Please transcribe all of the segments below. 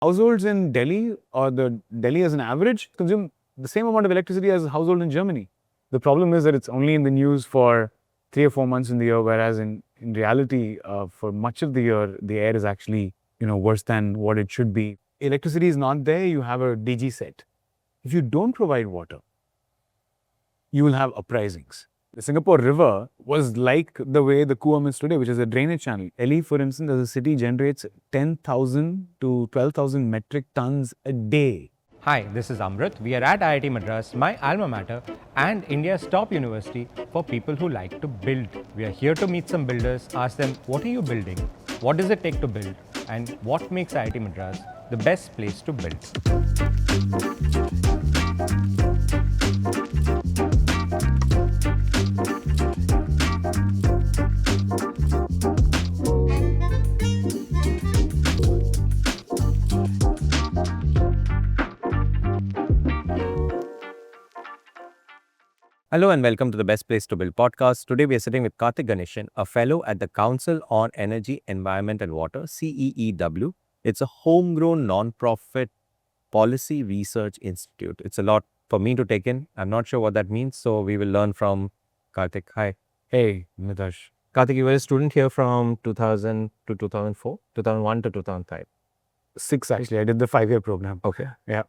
Households in Delhi or the Delhi as an average consume the same amount of electricity as a household in Germany. The problem is that it's only in the news for 3 or 4 months in the year, whereas in reality, for much of the year, the air is actually, worse than what it should be. Electricity is not there, you have a DG set. If you don't provide water, you will have uprisings. The Singapore River was like the way the Kuam is today, which is a drainage channel. Delhi, for instance, as a city, generates 10,000 to 12,000 metric tons a day. Hi, this is Amrit. We are at IIT Madras, my alma mater, and India's top university for people who like to build. We are here to meet some builders, ask them, what are you building? What does it take to build? And what makes IIT Madras the best place to build? Hello and welcome to the Best Place to Build podcast. Today we are sitting with Karthik Ganesan, a fellow at the Council on Energy, Environment and Water, CEEW. It's a homegrown non-profit policy research institute. It's a lot for me to take in. I'm not sure what that means, so we will learn from Karthik. Hi. Hey, Mitash. Karthik, you were a student here from 2000 to 2004, 2001 to 2005. 6 actually. I did the 5-year program. Okay. Yeah.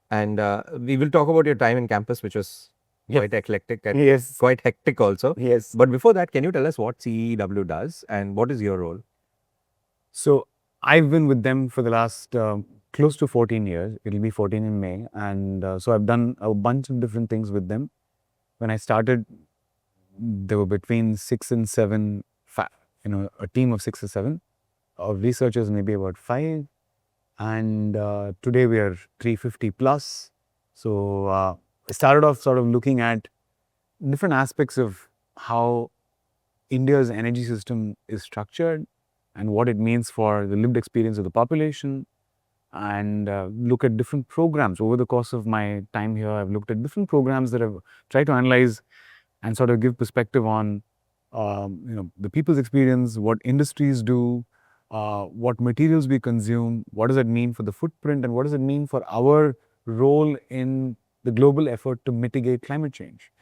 And we will talk about your time in campus, which was quite eclectic and Yes. quite hectic also. Yes. But before that, can you tell us what CEEW does and what is your role? So I've been with them for the last close to 14 years. It'll be 14 in May. And so I've done a bunch of different things with them. When I started, there were between 6 and 7, a team of 6 or 7. Of researchers, maybe about 5. And today we are 350 plus. So I started off sort of looking at different aspects of how India's energy system is structured and what it means for the lived experience of the population, and look at different programs. Over the course of my time here, I've looked at different programs that have tried to analyze and sort of give perspective on the people's experience, what industries do, what materials we consume, what does that mean for the footprint, and what does it mean for our role in the global effort to mitigate climate change.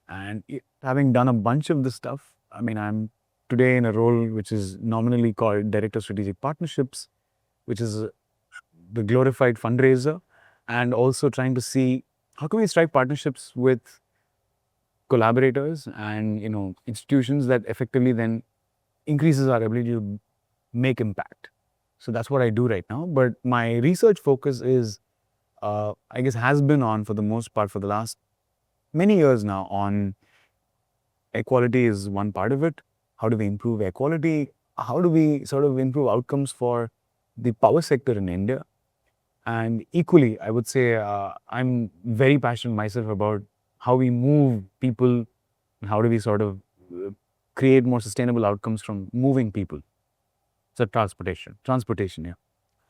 And having done a bunch of this stuff, I mean, I'm today in a role which is nominally called Director of Strategic Partnerships, which is the glorified fundraiser, and also trying to see how can we strike partnerships with collaborators and institutions that effectively then increases our ability to make impact. So that's what I do right now. But my research focus is, I guess, has been on, for the most part, for the last many years now, on air quality is one part of it. How do we improve air quality? How do we sort of improve outcomes for the power sector in India? And equally, I would say I'm very passionate myself about how we move people and how do we sort of create more sustainable outcomes from moving people. So transportation. Transportation, yeah.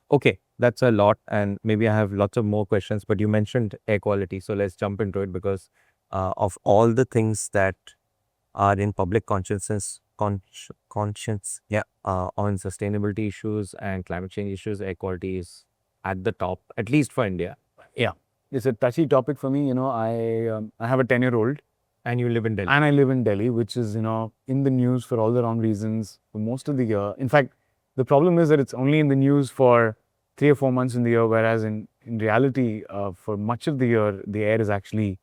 Okay, that's a lot, and maybe I have lots of more questions, but you mentioned air quality, so let's jump into it because of all the things that are in public conscience, on sustainability issues and climate change issues, air quality is at the top, at least for India. Yeah, it's a touchy topic for me. I have a 10-year-old. And you live in Delhi. And I live in Delhi, which is, in the news for all the wrong reasons for most of the year. In fact, the problem is that it's only in the news for 3 or 4 months in the year, whereas in reality, for much of the year, the air is actually,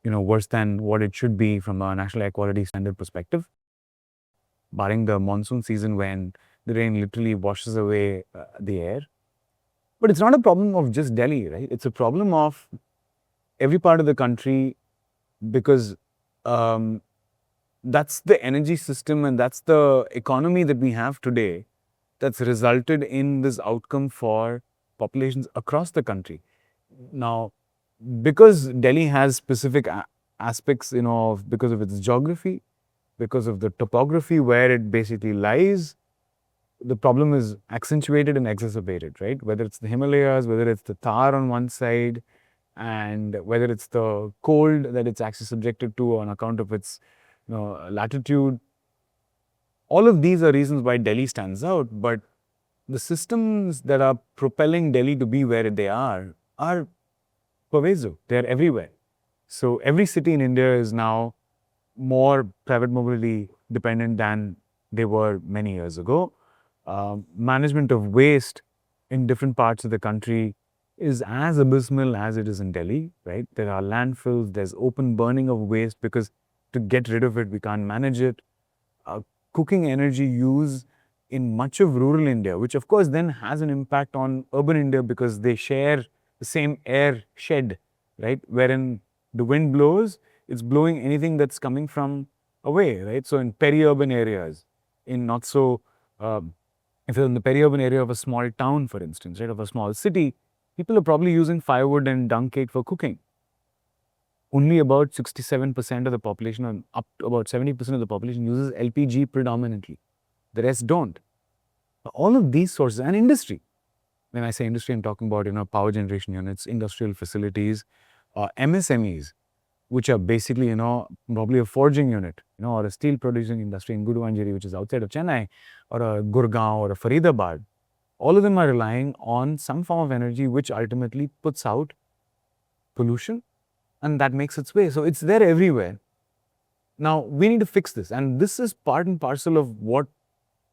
worse than what it should be from a national air quality standard perspective. Barring the monsoon season when the rain literally washes away the air. But it's not a problem of just Delhi, right? It's a problem of every part of the country, because that's the energy system and that's the economy that we have today that's resulted in this outcome for populations across the country. Now, because Delhi has specific aspects, because of its geography, because of the topography where it basically lies, the problem is accentuated and exacerbated, right? Whether it's the Himalayas, whether it's the Thar on one side, and whether it's the cold that it's actually subjected to on account of its latitude. All of these are reasons why Delhi stands out, but the systems that are propelling Delhi to be where they are pervasive. They're everywhere. So every city in India is now more private mobility dependent than they were many years ago. Management of waste in different parts of the country is as abysmal as it is in Delhi, right? There are landfills, there's open burning of waste because to get rid of it, we can't manage it. Cooking energy use in much of rural India, which of course then has an impact on urban India because they share the same air shed, right? Wherein the wind blows, it's blowing anything that's coming from away, right? So in peri-urban areas, in not so, if you're in the peri-urban area of a small town, for instance, right, of a small city, people are probably using firewood and dung cake for cooking. Only about 67% of the population, or up to about 70% of the population uses LPG predominantly. The rest don't. All of these sources, and industry. When I say industry, I'm talking about, power generation units, industrial facilities, MSMEs, which are basically, probably a forging unit, or a steel producing industry in Guduvanjiri, which is outside of Chennai, or a Gurgaon or a Faridabad. All of them are relying on some form of energy which ultimately puts out pollution and that makes its way. So it's there everywhere. Now, we need to fix this. And this is part and parcel of what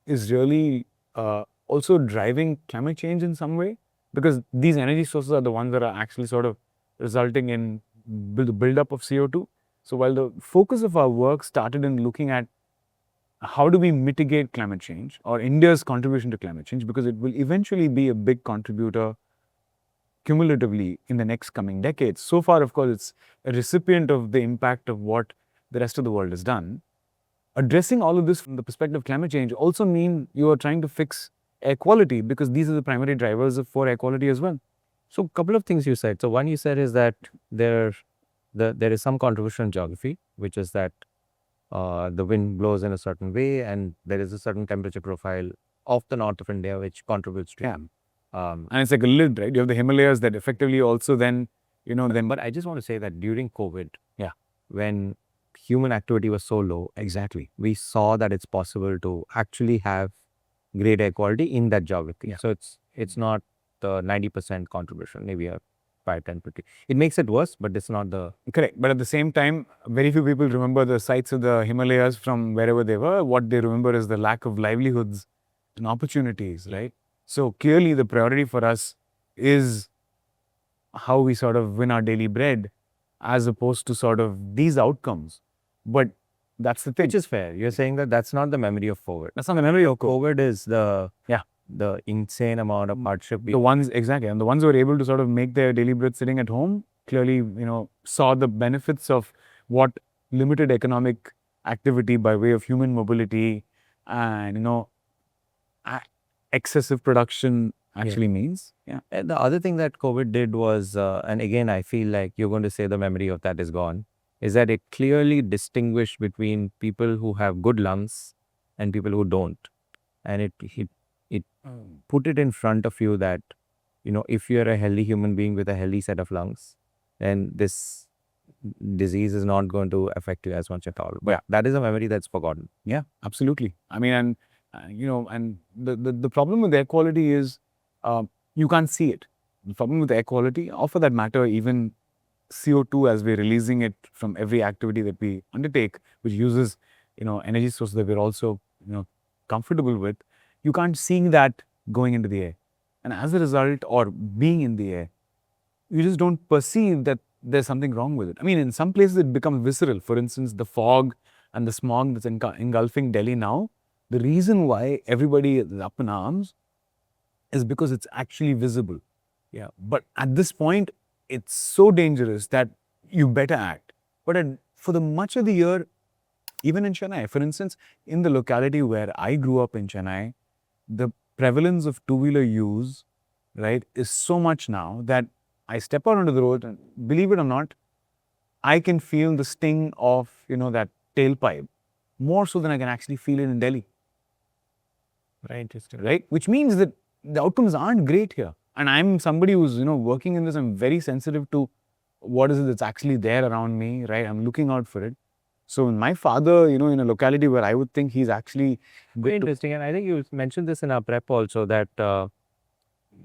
is really also driving climate change in some way, because these energy sources are the ones that are actually sort of resulting in the buildup of CO2. So while the focus of our work started in looking at how do we mitigate climate change or India's contribution to climate change, because it will eventually be a big contributor cumulatively in the next coming decades. So far, of course, it's a recipient of the impact of what the rest of the world has done. Addressing all of this from the perspective of climate change also means you are trying to fix air quality, because these are the primary drivers for air quality as well. So a couple of things you said. So one you said is that there is some contribution in geography, which is that the wind blows in a certain way and there is a certain temperature profile of the north of India which contributes to. Yeah. And it's like a lid, right? You have the Himalayas that effectively also then, But I just want to say that during COVID, yeah, when human activity was so low, exactly, we saw that it's possible to actually have great air quality in that geography. Yeah. So it's not the 90% contribution, maybe a 5, 10, 50. It makes it worse, but it's not the... Correct. But at the same time, very few people remember the sites of the Himalayas from wherever they were. What they remember is the lack of livelihoods and opportunities, right? So clearly the priority for us is how we sort of win our daily bread as opposed to sort of these outcomes. But that's the thing. Which is fair. You're saying that that's not the memory of COVID. That's not the memory of COVID is the the insane amount of hardship. The ones, exactly. And the ones who were able to sort of make their daily bread sitting at home clearly, saw the benefits of what limited economic activity by way of human mobility and, excessive production actually means. Yeah. And the other thing that COVID did was, and again, I feel like you're going to say the memory of that is gone, is that it clearly distinguished between people who have good lungs and people who don't. And it put it in front of you that, if you're a healthy human being with a healthy set of lungs, then this disease is not going to affect you as much at all. But that is a memory that's forgotten. Yeah, absolutely. I mean, and and the problem with air quality is you can't see it. The problem with air quality, or for that matter, even CO2 as we're releasing it from every activity that we undertake, which uses, energy sources that we're also, comfortable with, you can't see that going into the air. And as a result, or being in the air, you just don't perceive that there's something wrong with it. I mean, in some places it becomes visceral. For instance, the fog and the smog that's engulfing Delhi now, the reason why everybody is up in arms is because it's actually visible. Yeah. But at this point, it's so dangerous that you better act. But for the much of the year, even in Chennai, for instance, in the locality where I grew up in Chennai, the prevalence of two-wheeler use, right, is so much now that I step out onto the road and, believe it or not, I can feel the sting of, that tailpipe more so than I can actually feel it in Delhi. Right, interesting. Right? Which means that the outcomes aren't great here. And I'm somebody who's, working in this. I'm very sensitive to what is it that's actually there around me, right? I'm looking out for it. So my father, in a locality where I would think he's actually Very interesting. And I think you mentioned this in our prep also that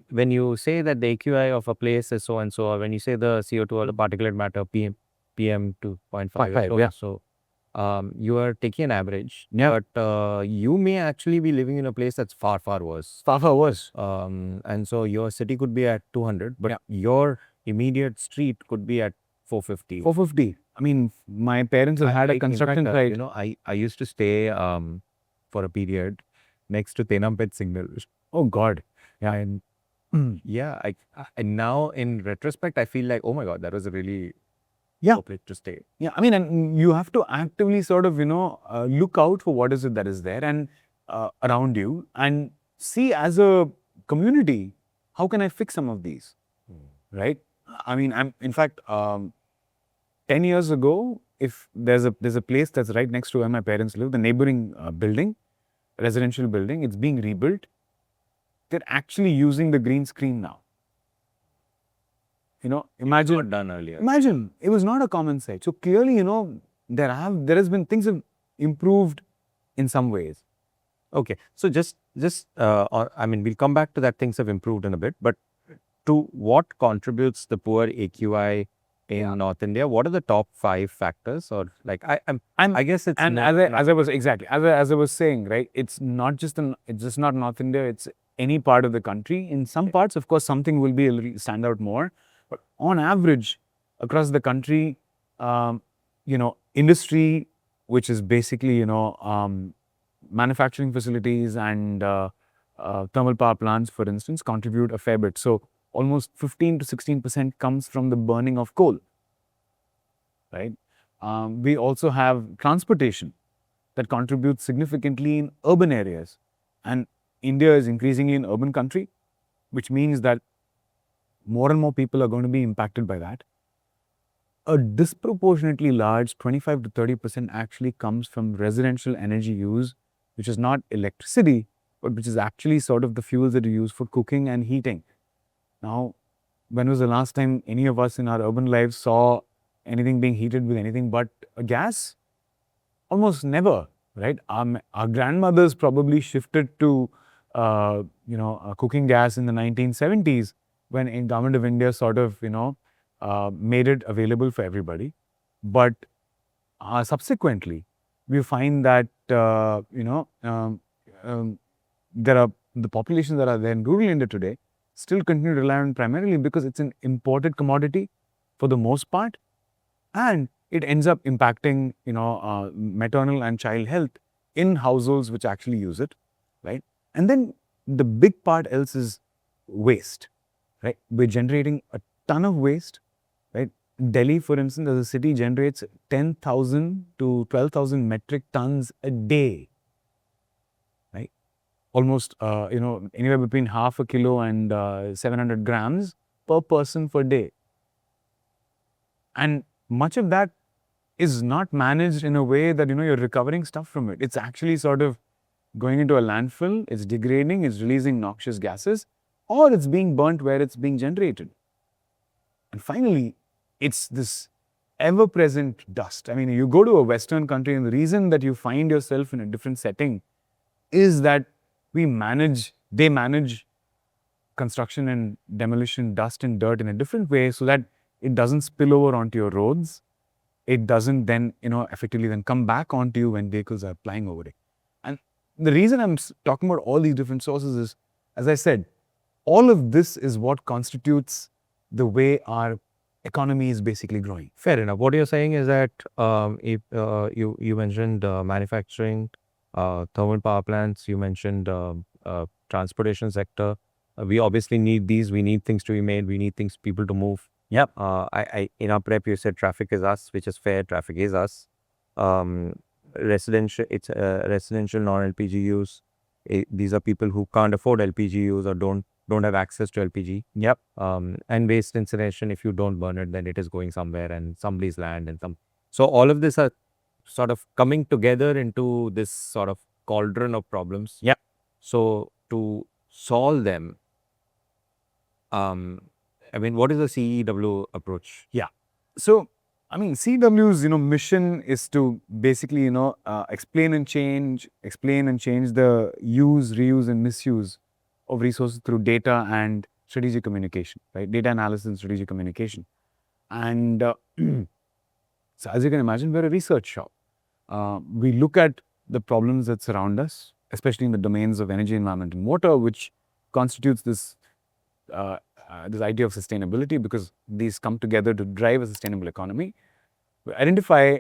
when you say that the AQI of a place is so and so, or when you say the CO2 or the particulate matter PM 2.5 is so and so, you are taking an average, but you may actually be living in a place that's far, far worse. Far, far worse. And so your city could be at 200, but your immediate street could be at 450. 450. I mean, my parents have had a construction site. I used to stay for a period next to Tenampet signal. Oh God. Yeah. And yeah, and now in retrospect, I feel like, oh my God, that was a really poor place to stay. Yeah, I mean, and you have to actively sort of, look out for what is it that is there and around you, and see as a community, how can I fix some of these, right? I mean, in fact, 10 years ago, if there's a place that's right next to where my parents live, the neighboring building, residential building, it's being rebuilt. They're actually using the green screen now. Imagine. Not done earlier. Imagine, it was not a common sight. So clearly, there has been things have improved in some ways. Okay, so I mean, we'll come back to that. Things have improved in a bit, but to what contributes the poor AQI in North India? What are the top 5 factors? Or like I guess it's and as I was saying, right? It's just not North India. It's any part of the country. In some parts, of course, something will be a little stand out more. But on average, across the country, industry, which is basically, manufacturing facilities and thermal power plants, for instance, contribute a fair bit. So almost 15 to 16% comes from the burning of coal, right? We also have transportation that contributes significantly in urban areas. And India is increasingly an urban country, which means that more and more people are going to be impacted by that. A disproportionately large 25 to 30% actually comes from residential energy use, which is not electricity, but which is actually sort of the fuels that you use for cooking and heating. Now, when was the last time any of us in our urban lives saw anything being heated with anything but a gas? Almost never, right? Our grandmothers probably shifted to, cooking gas in the 1970s when the government of India sort of, made it available for everybody. But subsequently, we find that, there are the populations that are there in rural India today still continue to rely on primarily because it's an imported commodity for the most part, and it ends up impacting, maternal and child health in households which actually use it, right? And then the big part else is waste, right? We're generating a ton of waste, right? Delhi, for instance, as a city, generates 10,000 to 12,000 metric tons a day, right? Almost, anywhere between half a kilo and 700 grams per person per day. And much of that is not managed in a way that, you're recovering stuff from it. It's actually sort of going into a landfill, it's degrading, it's releasing noxious gases, or it's being burnt where it's being generated. And finally, it's this ever-present dust. I mean, you go to a Western country and the reason that you find yourself in a different setting is that they manage construction and demolition dust and dirt in a different way so that it doesn't spill over onto your roads. It doesn't then, effectively then come back onto you when vehicles are flying over it. And the reason I'm talking about all these different sources is, as I said, all of this is what constitutes the way our economy is basically growing. Fair enough. What you're saying is that if you mentioned manufacturing, thermal power plants, you mentioned transportation sector. We obviously need these. We need things to be made. We need people to move. Yep. In our prep, you said traffic is us, which is fair. Traffic is us. Residential, it's residential non-LPG use. These are people who can't afford LPG use or don't have access to LPG. Yep. And waste incineration, if you don't burn it, then it is going somewhere and somebody's land and some. So all of this are sort of coming together into this sort of cauldron of problems. Yep. So to solve them, I mean, what is the CEEW approach? Yeah. So I mean, CEEW's, mission is to basically, explain and change the use, reuse, and misuse of resources through data and strategic communication, right? Data analysis and strategic communication. And so, as you can imagine, we're a research shop. We look at the problems that surround us, especially in the domains of energy, environment, and water, which constitutes this idea of sustainability, because these come together to drive a sustainable economy. We identify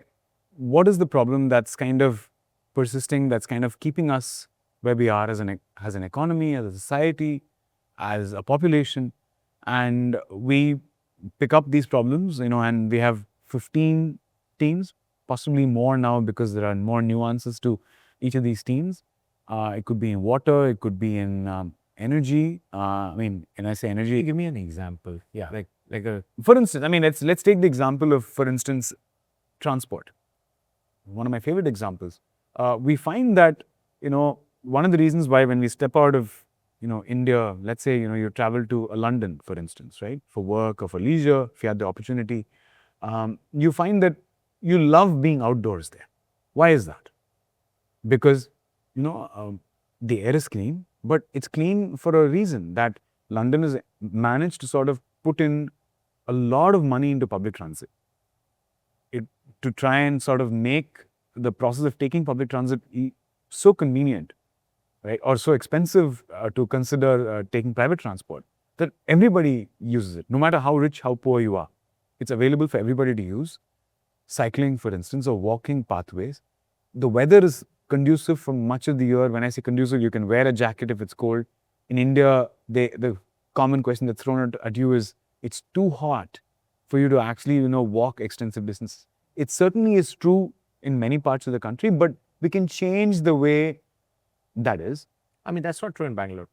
what is the problem that's kind of persisting, that's kind of keeping us where we are as an economy, as a society, as a population, and we pick up these problems, and we have 15 teams, possibly more now because there are more nuances to each of these teams. It could be in water, it could be in energy. I mean, when I say energy, Give me an example. yeah, Like a for instance, I mean, let's take the example of, for instance, transport. One of my favorite examples. We find that, one of the reasons why when we step out of, India, let's say, you travel to London, for instance, right, for work or for leisure, if you had the opportunity, you find that you love being outdoors there. Why is that? Because, the air is clean, but it's clean for a reason, that London has managed to sort of put in a lot of money into public transit. To try and sort of make the process of taking public transit so convenient, right, or so expensive to consider taking private transport, that everybody uses it, no matter how rich, how poor you are. It's available for everybody to use. Cycling, for instance, or walking pathways. The weather is conducive for much of the year. When I say conducive, you can wear a jacket if it's cold. In India, the common question that's thrown at you is, it's too hot for you to actually, walk extensive distances. It certainly is true in many parts of the country, but we can change the way that is. I mean, that's not true in Bangalore.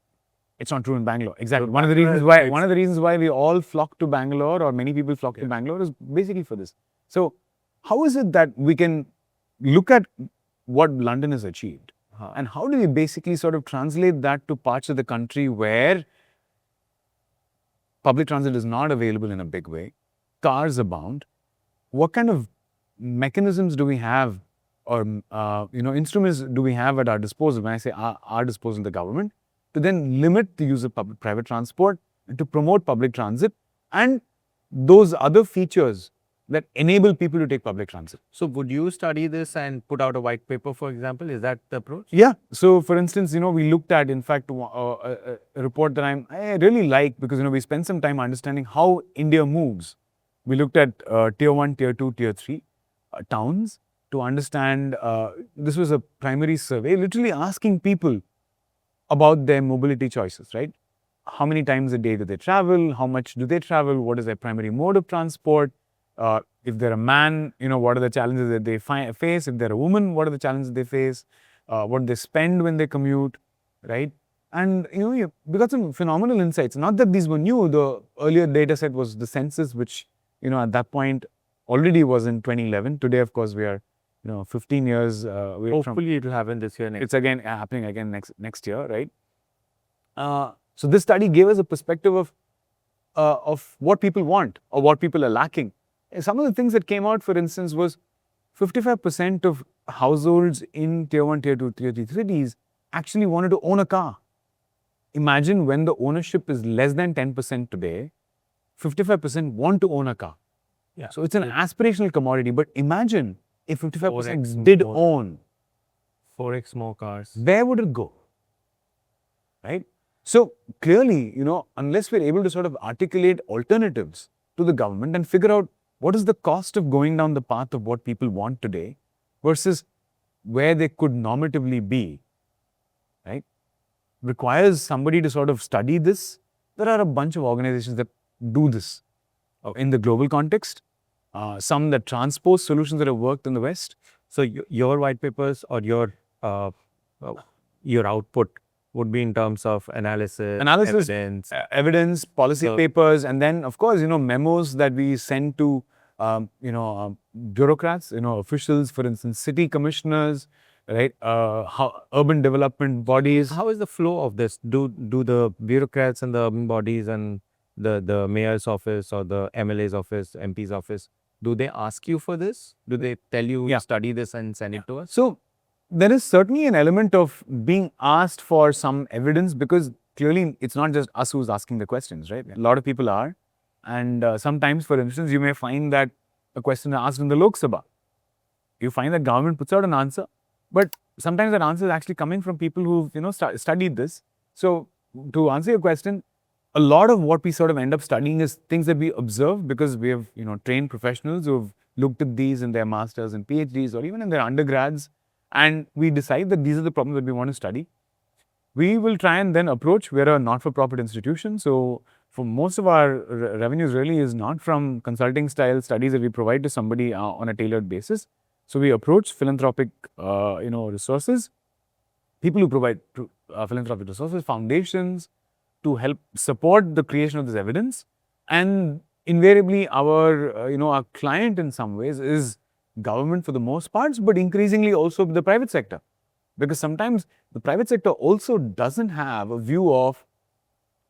It's not true in Bangalore. Exactly. So One of the Bangalore reasons why we all flock to Bangalore, or many people flock to Bangalore, is basically for this. So, how is it that we can look at what London has achieved, and how do we basically sort of translate that to parts of the country where public transit is not available in a big way, cars abound? What kind of mechanisms do we have, or instruments do we have at our disposal? When I say our disposal, the government, to then limit the use of private transport and to promote public transit and those other features that enable people to take public transit. So would you study this and put out a white paper, for example? Is that the approach? Yeah. So, for instance, we looked at, in fact, a report that I really like, because, we spent some time understanding how India moves. We looked at tier 1, tier 2, tier 3 towns to understand. This was a primary survey, literally asking people about their mobility choices, right? How many times a day do they travel? How much do they travel? What is their primary mode of transport? If they're a man, what are the challenges that they face? If they're a woman, what are the challenges they face? What do they spend when they commute, right? And, we got some phenomenal insights. Not that these were new. The earlier data set was the census, which, at that point already was in 2011. Today, of course, we are, 15 years away from. Hopefully, it will happen this year. It's again happening again next year, right? So this study gave us a perspective of what people want or what people are lacking. And some of the things that came out, for instance, was 55% of households in tier 1, tier 2, tier 3 cities actually wanted to own a car. Imagine when the ownership is less than 10% today, 55% want to own a car. Yeah. So it's an aspirational commodity. But imagine if 55% 4x did more. own. 4x more cars. Where would it go? Right? So clearly, unless we're able to sort of articulate alternatives to the government and figure out what is the cost of going down the path of what people want today versus where they could normatively be, right? Requires somebody to sort of study this. There are a bunch of organizations that do this in the global context. Some that transpose solutions that have worked in the West. So your white papers or your output would be in terms of analysis, evidence, policy papers, and then, of course, memos that we send to, bureaucrats, officials, for instance, city commissioners, right? Urban development bodies. How is the flow of this? Do the bureaucrats and the urban bodies and the mayor's office or the MLA's office, MP's office, do they ask you for this? Do they tell you Yeah. study this and send it to us? So there is certainly an element of being asked for some evidence, because clearly it's not just us who's asking the questions, right? A lot of people are. And sometimes, for instance, you may find that a question is asked in the Lok Sabha. You find that government puts out an answer, but sometimes that answer is actually coming from people who've studied this. So to answer your question, a lot of what we sort of end up studying is things that we observe, because we have trained professionals who've looked at these in their masters and PhDs or even in their undergrads, and we decide that these are the problems that we want to study. We will try and then approach. We're a not-for-profit institution, so for most of our revenues really is not from consulting style studies that we provide to somebody on a tailored basis. So we approach philanthropic resources, people who provide philanthropic resources, foundations, to help support the creation of this evidence. And invariably our our client in some ways is government for the most parts, but increasingly also the private sector. Because sometimes the private sector also doesn't have a view of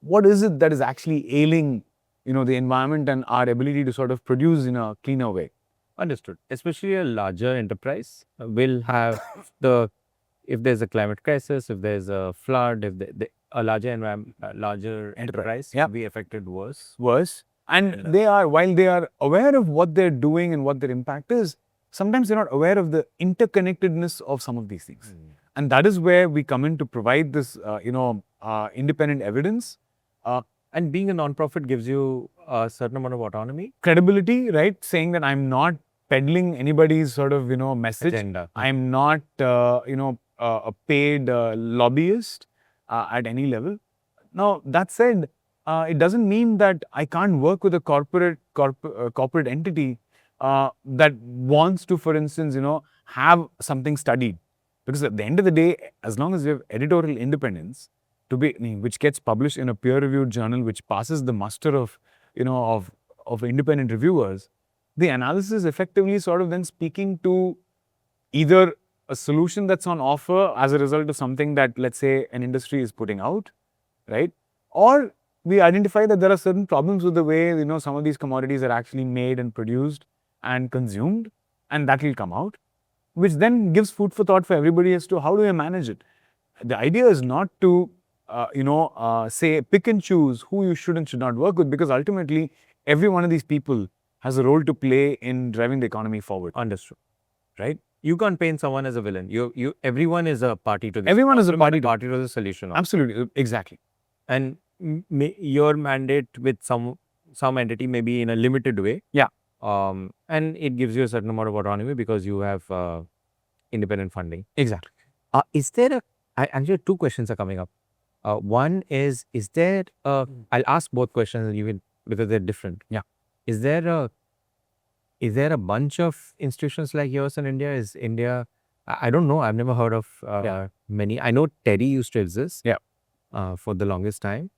what is it that is actually ailing the environment and our ability to sort of produce in a cleaner way. Understood. Especially a larger enterprise will have if there's a climate crisis, if there's a flood, if a larger enterprise Yeah. will be affected worse. And they are, while they are aware of what they're doing and what their impact is, sometimes they're not aware of the interconnectedness of some of these things. And that is where we come in to provide this, independent evidence. And being a non-profit gives you a certain amount of autonomy. Credibility, right? Saying that I'm not peddling anybody's sort of, message. Agenda. I'm not, a paid lobbyist at any level. Now, that said, it doesn't mean that I can't work with a corporate entity that wants to, for instance, have something studied. Because at the end of the day, as long as you have editorial independence, which gets published in a peer-reviewed journal, which passes the muster of, of independent reviewers, the analysis effectively sort of then speaking to either a solution that's on offer as a result of something that, let's say, an industry is putting out, right? Or we identify that there are certain problems with the way, some of these commodities are actually made and produced and consumed, and that will come out, which then gives food for thought for everybody as to how do we manage it. The idea is not to, say, pick and choose who you should and should not work with, because ultimately, every one of these people has a role to play in driving the economy forward. Understood. Right? You can't paint someone as a villain. Everyone is a party to this. Everyone is a party to the solution. Absolutely, exactly. And your mandate with some entity may be in a limited way. Yeah. And it gives you a certain amount of autonomy because you have independent funding. Exactly. Is there actually two questions are coming up. One is there I'll ask both questions even because they're different. Yeah. Is there a bunch of institutions like yours in India? Is India, I don't know, I've never heard of many. I know TERI used to exist. Yeah. For the longest time.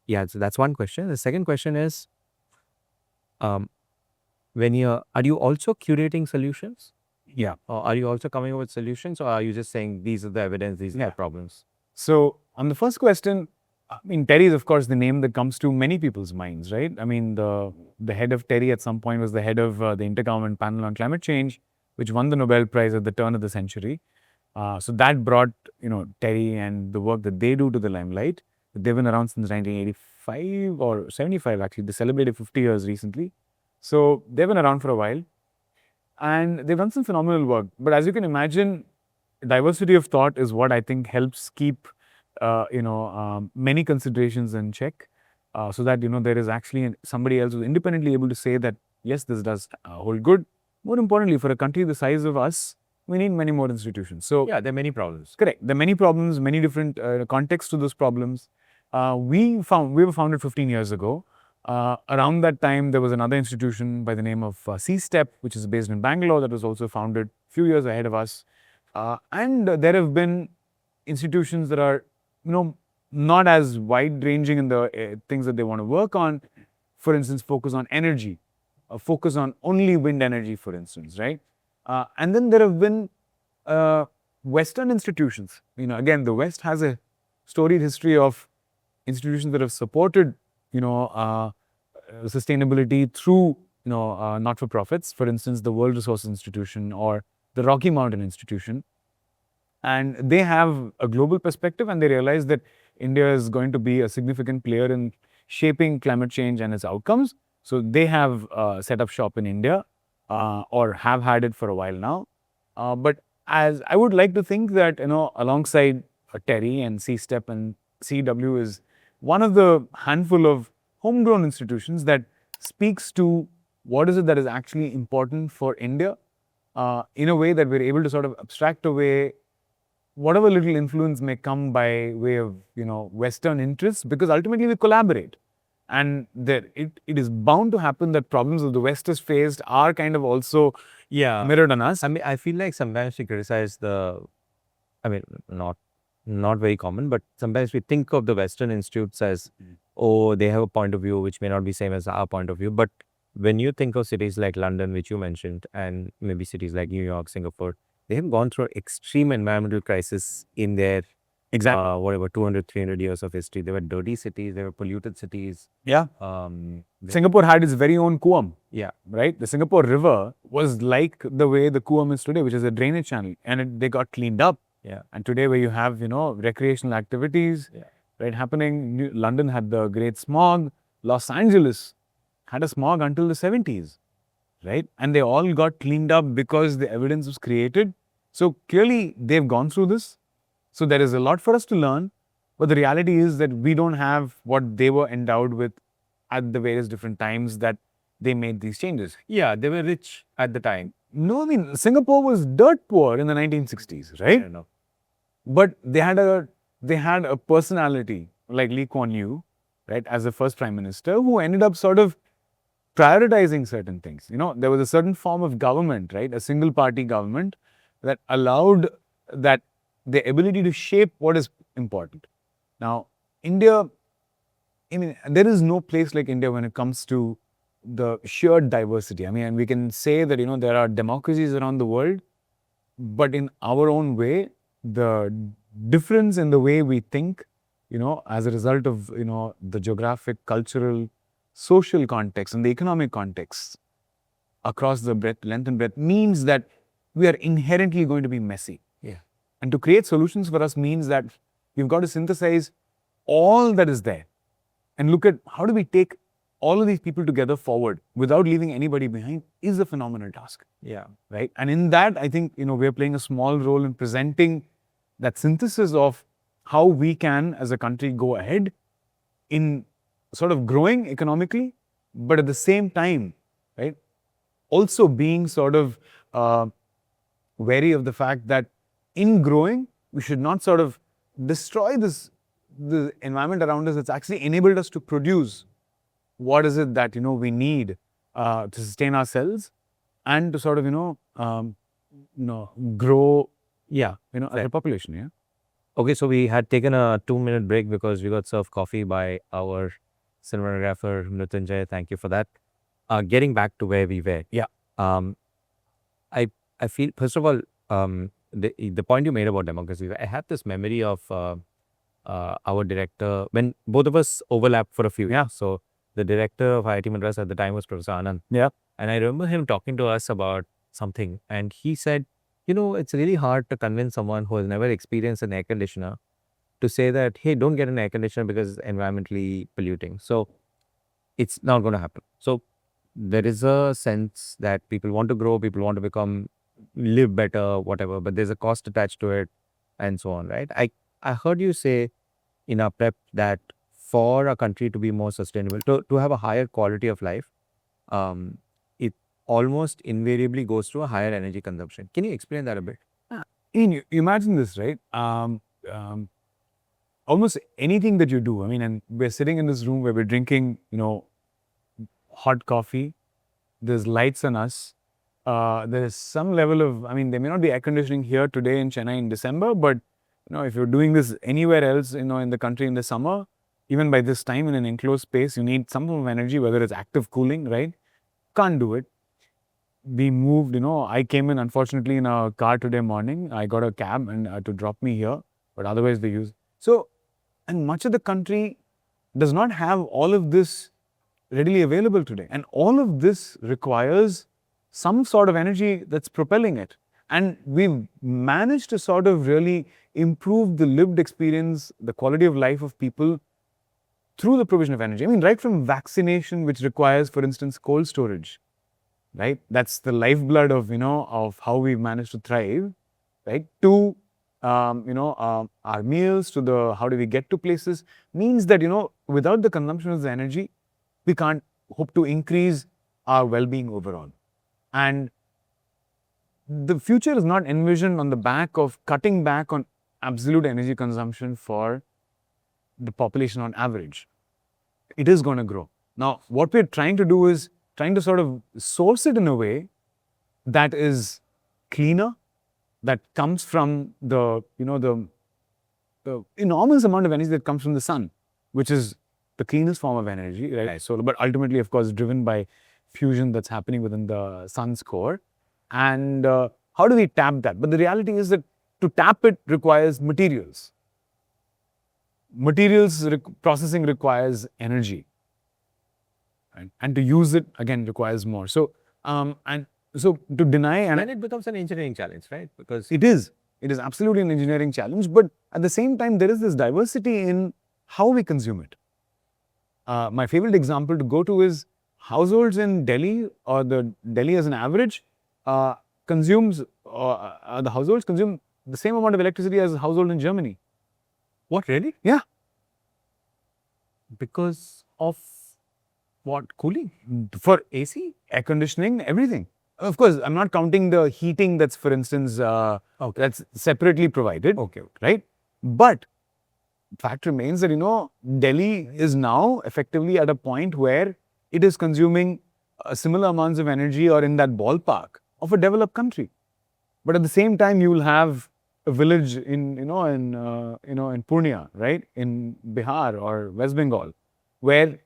Yeah, so that's one question. The second question is, are you also curating solutions? Yeah. Or are you also coming up with solutions, or are you just saying these are the evidence, these are the problems? So on the first question, I mean, TERI is of course the name that comes to many people's minds, right? I mean, the head of TERI at some point was the head of the Intergovernmental Panel on Climate Change, which won the Nobel Prize at the turn of the century. So that brought, TERI and the work that they do to the limelight. They've been around since 1985 or 75 actually. They celebrated 50 years recently. So they've been around for a while. And they've done some phenomenal work. But as you can imagine, diversity of thought is what I think helps keep, many considerations in check. So that, there is actually somebody else who's independently able to say that, yes, this does hold good. More importantly, for a country the size of us, we need many more institutions. So yeah, there are many problems. Correct. There are many problems, many different contexts to those problems. We were founded 15 years ago. Around that time, there was another institution by the name of CEEW, which is based in Bangalore, that was also founded a few years ahead of us. And there have been institutions that are, not as wide-ranging in the things that they want to work on. For instance, focus on energy, focus on only wind energy, for instance, right? And then there have been Western institutions. Again, the West has a storied history of institutions that have supported, sustainability through not-for-profits, for instance, the World Resources Institution or the Rocky Mountain Institution. And they have a global perspective, and they realize that India is going to be a significant player in shaping climate change and its outcomes. So they have set up shop in India, or have had it for a while now. But as I would like to think that, alongside Terry and CSTEP and CEEW is one of the handful of homegrown institutions that speaks to what is it that is actually important for India, in a way that we're able to sort of abstract away whatever little influence may come by way of, Western interests, because ultimately we collaborate. And that it is bound to happen that problems that the West has faced are kind of also mirrored on us. I mean, I feel like sometimes we criticize not very common, but sometimes we think of the Western institutes as, oh, they have a point of view which may not be same as our point of view. But when you think of cities like London, which you mentioned, and maybe cities like New York, Singapore, they have gone through extreme environmental crisis in their whatever 200, 300 years of history. They were dirty cities, they were polluted cities. Yeah. Singapore had its very own Kuam. Yeah. Right? The Singapore River was like the way the Kuam is today, which is a drainage channel, and they got cleaned up. Yeah. And today, where you have, recreational activities, right, happening, London had the Great Smog, Los Angeles had a smog until the 70s, right? And they all got cleaned up because the evidence was created. So clearly, they've gone through this. So there is a lot for us to learn, but the reality is that we don't have what they were endowed with at the various different times that they made these changes. Yeah, they were rich at the time. No, I mean, Singapore was dirt poor in the 1960s, right? But they had a personality like Lee Kuan Yew, right, as the first prime minister, who ended up sort of prioritizing certain things. There was a certain form of government, right, a single party government that allowed that the ability to shape what is important. Now, India, I mean, there is no place like India when it comes to the sheer diversity. I mean, and we can say that, there are democracies around the world, but in our own way, the difference in the way we think, as a result of, the geographic, cultural, social context and the economic context across the length and breadth means that we are inherently going to be messy. Yeah. And to create solutions for us means that we've got to synthesize all that is there and look at how do we take all of these people together forward without leaving anybody behind is a phenomenal task. Yeah. Right. And in that, I think, we're playing a small role in presenting that synthesis of how we can, as a country, go ahead in sort of growing economically, but at the same time, right, also being sort of wary of the fact that in growing, we should not sort of destroy the environment around us that's actually enabled us to produce what is it that, we need to sustain ourselves and to sort of, grow, as a population, yeah. Okay, so we had taken a 2-minute break because we got served coffee by our cinematographer, Mrityunjay. Thank you for that. Getting back to where we were. Yeah. I feel, first of all, the point you made about democracy, I had this memory of our director, when both of us overlapped for a few years. So the director of IIT Madras at the time was Professor Anand. Yeah. And I remember him talking to us about something, and he said, it's really hard to convince someone who has never experienced an air conditioner to say that, hey, don't get an air conditioner because it's environmentally polluting. So it's not going to happen. So there is a sense that people want to grow, people want to live better, whatever, but there's a cost attached to it and so on, right? I heard you say in our prep that for a country to be more sustainable, to have a higher quality of life, it almost invariably goes to a higher energy consumption. Can you explain that a bit? You imagine this, right? Almost anything that you do, I mean, and we're sitting in this room where we're drinking, hot coffee, there's lights on us, there is some level of, I mean, there may not be air conditioning here today in Chennai in December, but, if you're doing this anywhere else, in the country in the summer, even by this time in an enclosed space, you need some form of energy, whether it's active cooling, right? Can't do it. We moved, I came in, unfortunately, in a car today morning. I got a cab and to drop me here, but otherwise they use. So, and much of the country does not have all of this readily available today. And all of this requires some sort of energy that's propelling it. And we've managed to sort of really improve the lived experience, the quality of life of people through the provision of energy. I mean, right from vaccination, which requires, for instance, cold storage, right? That's the lifeblood of, of how we've managed to thrive, right? To, our meals, to the how do we get to places, means that, without the consumption of the energy, we can't hope to increase our well-being overall. And the future is not envisioned on the back of cutting back on absolute energy consumption for the population on average. It is going to grow. Now, what we're trying to do is trying to sort of source it in a way that is cleaner, that comes from the enormous amount of energy that comes from the sun, which is the cleanest form of energy, right? So, but ultimately, of course, driven by fusion that's happening within the sun's core. And how do we tap that? But the reality is that to tap it requires materials. Processing requires energy. Right? And to use it, again, requires more. So, so to deny... And then it becomes an engineering challenge, right? Because it is absolutely an engineering challenge. But at the same time, there is this diversity in how we consume it. My favorite example to go to is households in Delhi, or the Delhi as an average, the households consume the same amount of electricity as a household in Germany. What, really? Yeah. Because of what? Cooling? For AC, air conditioning, everything. Of course, I'm not counting the heating that's, for instance, that's separately provided. Okay. Right? But fact remains that, Delhi is now effectively at a point where it is consuming similar amounts of energy, or in that ballpark, of a developed country. But at the same time, you will have a village in Purnia, right, in Bihar or West Bengal, where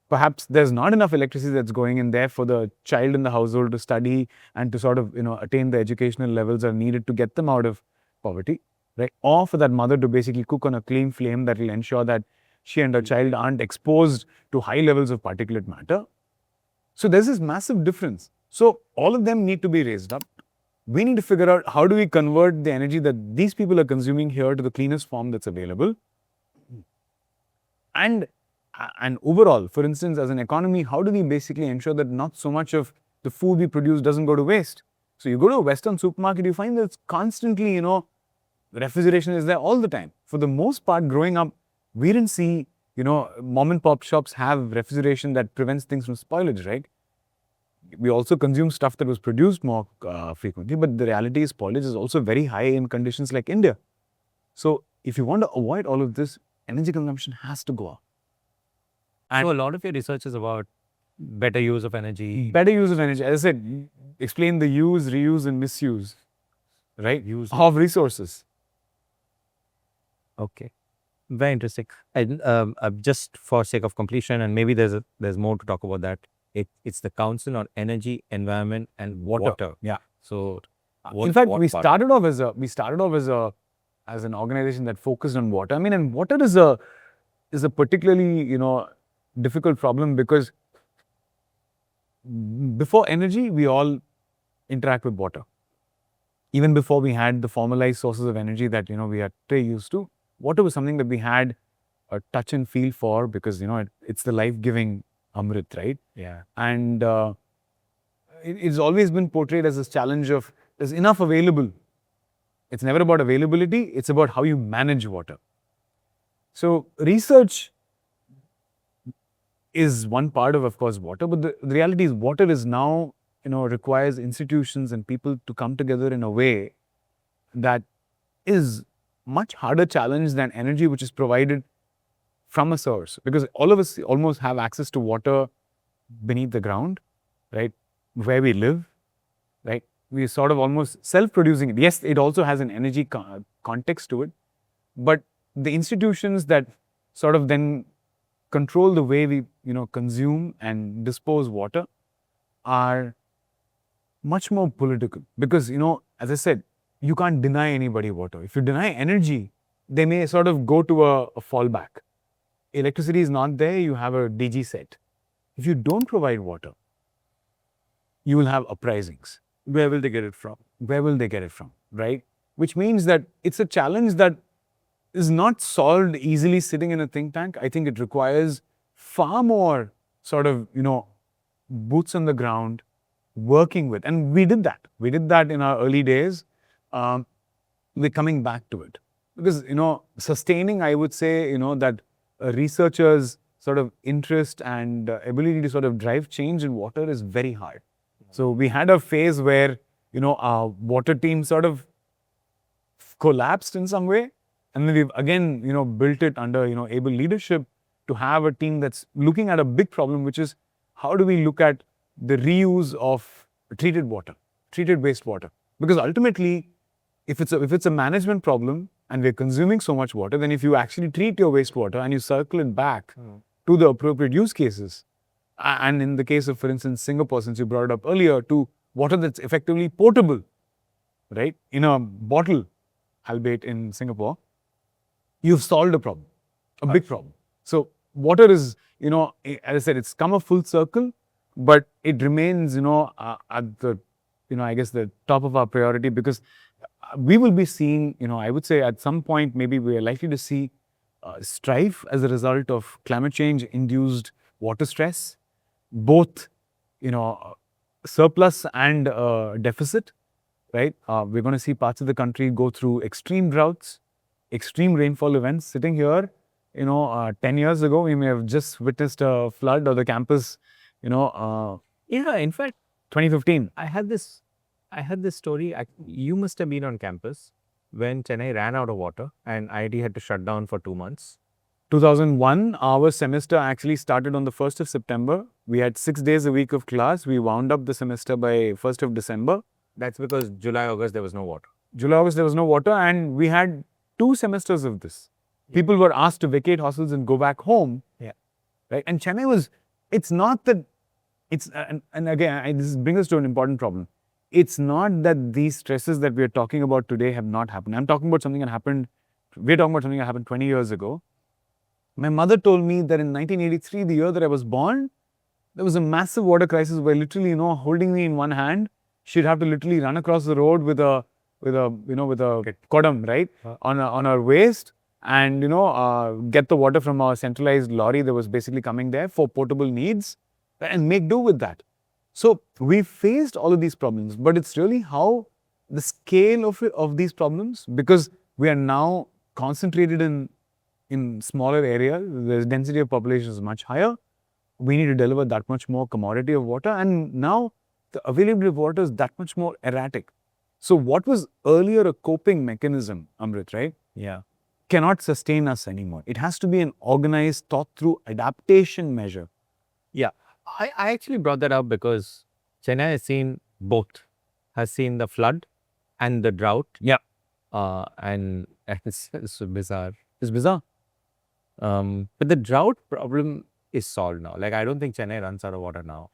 perhaps there's not enough electricity that's going in there for the child in the household to study and to sort of, attain the educational levels that are needed to get them out of poverty, right? Or for that mother to basically cook on a clean flame that will ensure that she and her child aren't exposed to high levels of particulate matter. So there's this massive difference. So all of them need to be raised up. We need to figure out how do we convert the energy that these people are consuming here to the cleanest form that's available. And overall, for instance, as an economy, how do we basically ensure that not so much of the food we produce doesn't go to waste? So you go to a Western supermarket, you find that it's constantly, refrigeration is there all the time. For the most part, growing up, we didn't see, mom and pop shops have refrigeration that prevents things from spoilage, right? We also consume stuff that was produced more frequently, but the reality is spoilage is also very high in conditions like India. So if you want to avoid all of this, energy consumption has to go up. And so a lot of your research is about better use of energy. Better use of energy. As I said, explain the use, reuse, and misuse, right, of resources. Okay. Very interesting. And just for sake of completion, and maybe there's more to talk about that. It's the Council on Energy, Environment, and Water. Yeah. So, in fact, we started off as an organization that focused on water. I mean, and water is a particularly difficult problem, because before energy, we all interact with water. Even before we had the formalized sources of energy that we are very used to, water was something that we had a touch and feel for, because it's the life-giving Amrit, right? Yeah. And it's always been portrayed as this challenge of there's enough available. It's never about availability, it's about how you manage water. So research is one part of course, water, but the reality is water is now, requires institutions and people to come together in a way that is much harder challenge than energy which is provided from a source, because all of us almost have access to water beneath the ground, right, where we live, right? We're sort of almost self-producing it. Yes, it also has an energy context to it, but the institutions that sort of then control the way we, consume and dispose water are much more political, because, as I said, you can't deny anybody water. If you deny energy, they may sort of go to a fallback. Electricity is not there, you have a DG set, If you don't provide water, you will have uprisings. Where will they get it from? Where will they get it from, right? Which means that it's a challenge that is not solved easily sitting in a think tank. I think it requires far more sort of, boots on the ground, working with. And we did that. We did that in our early days. We're coming back to it. Because, sustaining, I would say, that a researcher's sort of interest and ability to sort of drive change in water is very hard. So we had a phase where, our water team sort of collapsed in some way. And then we've again, built it under, able leadership to have a team that's looking at a big problem, which is how do we look at the reuse of treated water, treated wastewater? Because ultimately, if it's a management problem and we're consuming so much water, then if you actually treat your wastewater and you circle it back to the appropriate use cases, and in the case of, for instance, Singapore, since you brought it up earlier, to water that's effectively potable, right, in a bottle, albeit in Singapore, you've solved a problem, a big problem. So water is, as I said, it's come a full circle, but it remains, at the, I guess the top of our priority, because we will be seeing, I would say at some point, maybe we are likely to see strife as a result of climate change induced water stress, both, surplus and deficit, right? We're going to see parts of the country go through extreme droughts, extreme rainfall events. Sitting here, 10 years ago, we may have just witnessed a flood or the campus, In fact, 2015. I had this story. You must have been on campus when Chennai ran out of water and IIT had to shut down for 2 months. 2001, our semester actually started on the 1st of September. We had 6 days a week of class. We wound up the semester by 1st of December. That's because July, August, there was no water. July, August, there was no water, and we had 2 semesters of this. People were asked to vacate hostels and go back home. Yeah. Right? And Chennai was, it's not that, it's, and again, this brings us to an important problem. It's not that these stresses that we are talking about today have not happened. I'm talking about something that happened, we're talking about something that happened 20 years ago. My mother told me that in 1983, the year that I was born, there was a massive water crisis where literally, holding me in one hand, she'd have to literally run across the road with a kodam, right, on her waist, and get the water from our centralized lorry that was basically coming there for potable needs, and make do with that. So we faced all of these problems, but it's really how the scale of these problems, because we are now concentrated in smaller areas, the density of population is much higher. We need to deliver that much more commodity of water, and now the availability of water is that much more erratic. So what was earlier a coping mechanism, Amrit, right? Yeah. Cannot sustain us anymore. It has to be an organized, thought through adaptation measure. Yeah. I actually brought that up because Chennai has seen both. Has seen the flood and the drought. Yeah. And it's bizarre. It's bizarre. But the drought problem is solved now. Like, I don't think Chennai runs out of water now.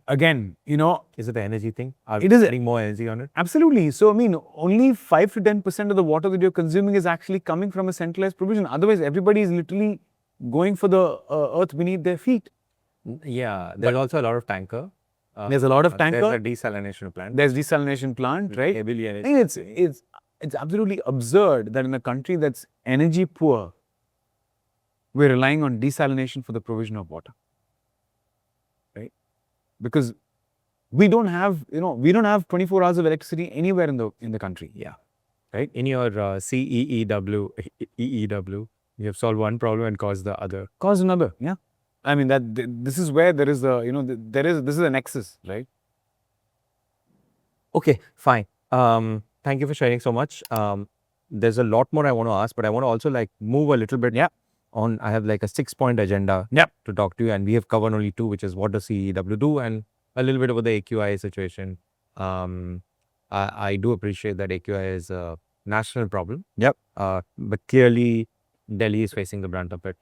Again, Is it the energy thing? Are it we is spending more energy on it? Absolutely. So, I mean, only 5 to 10% of the water that you're consuming is actually coming from a centralized provision. Otherwise, everybody is literally going for the earth beneath their feet. Yeah. There's also a lot of tanker. There's a lot of tanker. There's a desalination plant. There's desalination plant, right? Heavily I energy. think it's absolutely absurd that in a country that's energy poor, we're relying on desalination for the provision of water, right? Because we don't have 24 hours of electricity anywhere in the country. Yeah. Right? In your CEEW, you have solved one problem and caused the other. Cause another, yeah. I mean this is where there is this is a nexus, right? Okay, fine. Thank you for sharing so much. There's a lot more I want to ask, but I want to also move a little bit. Yeah. I have a 6-point agenda. Yep. To talk to you, and we have covered only 2, which is what does CEEW do, and a little bit about the AQI situation. I do appreciate that AQI is a national problem. Yep. But clearly, Delhi is facing the brunt of it.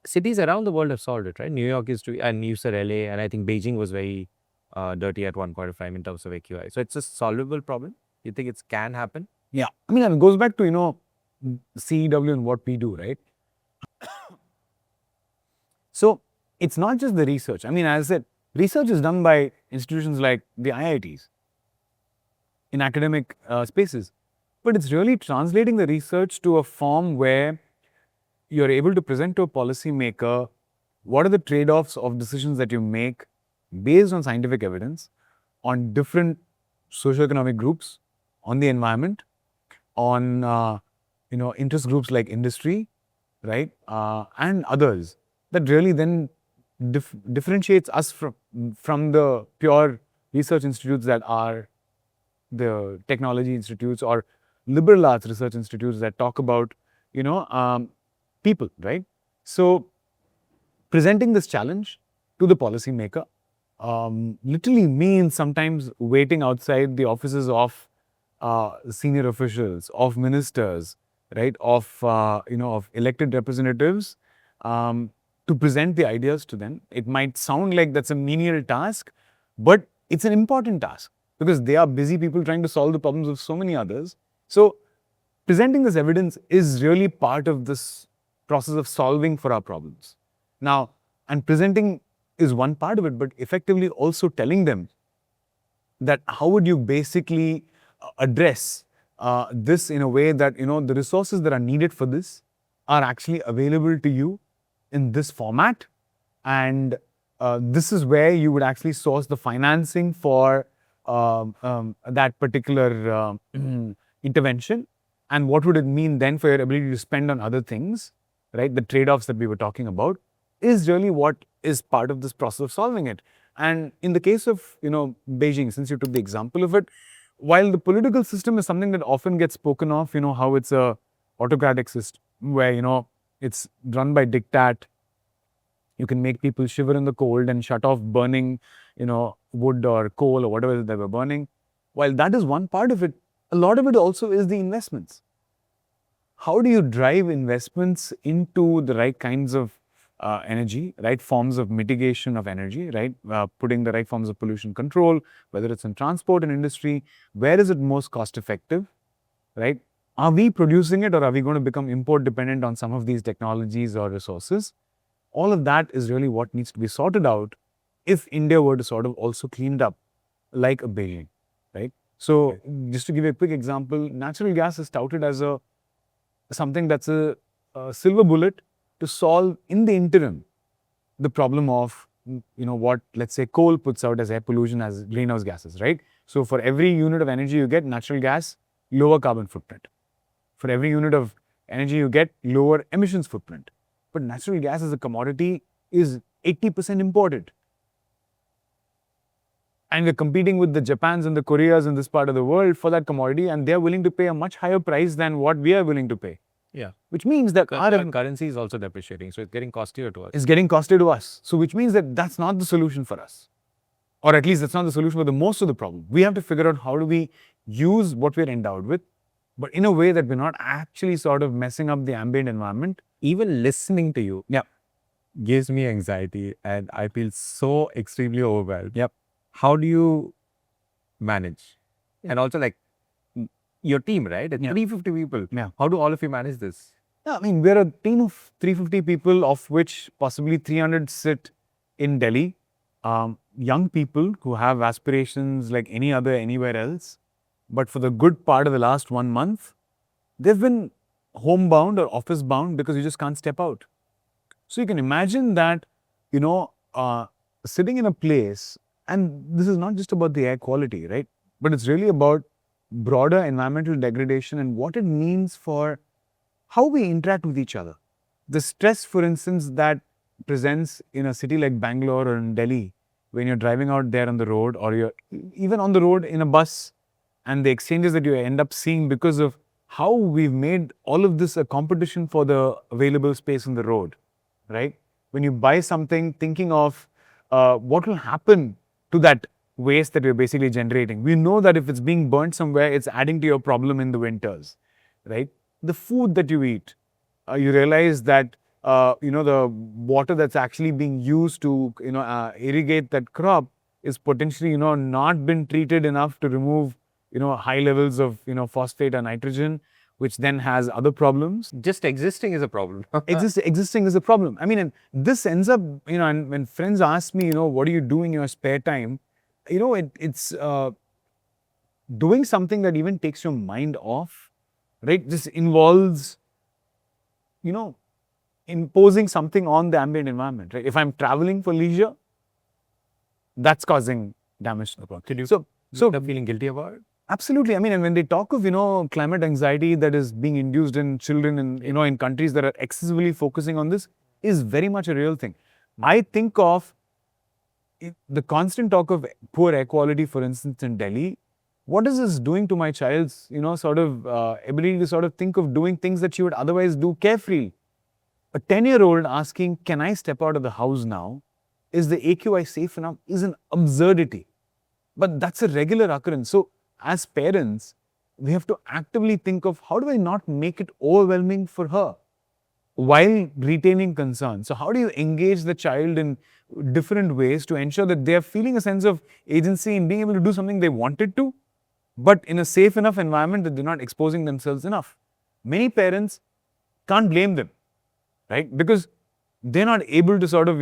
Cities around the world have solved it, right? New York and you said LA, and I think Beijing was very dirty at one point of time in terms of AQI. So it's a solvable problem. You think it can happen? Yeah. I mean, it goes back to CEW and what we do, right? So it's not just the research. I mean, as I said, research is done by institutions like the IITs in academic spaces. But it's really translating the research to a form where you're able to present to a policymaker what are the trade-offs of decisions that you make based on scientific evidence on different socioeconomic groups, on the environment, on interest groups like industry, right, and others, that really then differentiates us from the pure research institutes that are the technology institutes or liberal arts research institutes that talk about, people, right? So, presenting this challenge to the policymaker literally means sometimes waiting outside the offices of senior officials, of ministers, right, of elected representatives to present the ideas to them. It might sound like that's a menial task, but it's an important task because they are busy people trying to solve the problems of so many others. So, presenting this evidence is really part of this process of solving for our problems. Now, and presenting is one part of it, but effectively also telling them that how would you basically address this in a way that, the resources that are needed for this are actually available to you in this format, and this is where you would actually source the financing for that particular intervention, and what would it mean then for your ability to spend on other things, right? The trade-offs that we were talking about is really what is part of this process of solving it. And in the case of, Beijing, since you took the example of it, while the political system is something that often gets spoken of, how it's a autocratic system where, it's run by diktat. You can make people shiver in the cold and shut off burning, wood or coal or whatever they were burning. While that is one part of it, a lot of it also is the investments. How do you drive investments into the right kinds of energy, right forms of mitigation of energy, right? Putting the right forms of pollution control, whether it's in transport and industry, where is it most cost effective, right? Are we producing it or are we going to become import dependent on some of these technologies or resources? All of that is really what needs to be sorted out if India were to sort of also cleaned up like a Beijing, right? So, just to give you a quick example, natural gas is touted as something that's a silver bullet to solve in the interim the problem of what, let's say, coal puts out as air pollution, as greenhouse gases, right? So for every unit of energy you get, natural gas, lower carbon footprint. For every unit of energy you get, lower emissions footprint. But natural gas as a commodity is 80% imported. And we're competing with the Japans and the Koreas in this part of the world for that commodity, and they're willing to pay a much higher price than what we are willing to pay. Yeah. Which means that our currency is also depreciating, so it's getting costlier to us. It's getting costlier to us. So which means that that's not the solution for us. Or at least that's not the solution for the most of the problem. We have to figure out how do we use what we're endowed with, but in a way that we're not actually sort of messing up the ambient environment. Even listening to you gives me anxiety and I feel so extremely overwhelmed. Yep. How do you manage? And also like your team, right? It's 350 people. Yeah. How do all of you manage this? Yeah, I mean, we're a team of 350 people, of which possibly 300 sit in Delhi. Young people who have aspirations like any other anywhere else. But for the good part of the last 1 month, they've been homebound or office bound because you just can't step out. So you can imagine that, sitting in a place, and this is not just about the air quality, right? But it's really about broader environmental degradation and what it means for how we interact with each other. The stress, for instance, that presents in a city like Bangalore or in Delhi, when you're driving out there on the road or you're even on the road in a bus, and the exchanges that you end up seeing because of how we've made all of this a competition for the available space on the road, right? When you buy something thinking of what will happen to that waste that we're basically generating. We know that if it's being burnt somewhere, it's adding to your problem in the winters, right? The food that you eat, you realize that, the water that's actually being used to, irrigate that crop is potentially, not been treated enough to remove, high levels of, phosphate or nitrogen, which then has other problems. Just existing is a problem. Existing is a problem. I mean, and this ends up, and when friends ask me, what do you do in your spare time? It's doing something that even takes your mind off, right? This involves, imposing something on the ambient environment, right? If I'm traveling for leisure, that's causing damage to the product. Did you so end up feeling guilty about it? Absolutely. I mean, and when they talk of, climate anxiety that is being induced in children and, in countries that are excessively focusing on this is very much a real thing. I think of the constant talk of poor air quality, for instance, in Delhi. What is this doing to my child's, ability to sort of think of doing things that she would otherwise do carefree? A 10-year-old asking, can I step out of the house now? Is the AQI safe enough? Is an absurdity. But that's a regular occurrence. So, as parents, we have to actively think of how do I not make it overwhelming for her while retaining concern. So, how do you engage the child in different ways to ensure that they are feeling a sense of agency in being able to do something they wanted to, but in a safe enough environment that they're not exposing themselves enough? Many parents can't blame them, right? Because they're not able to sort of,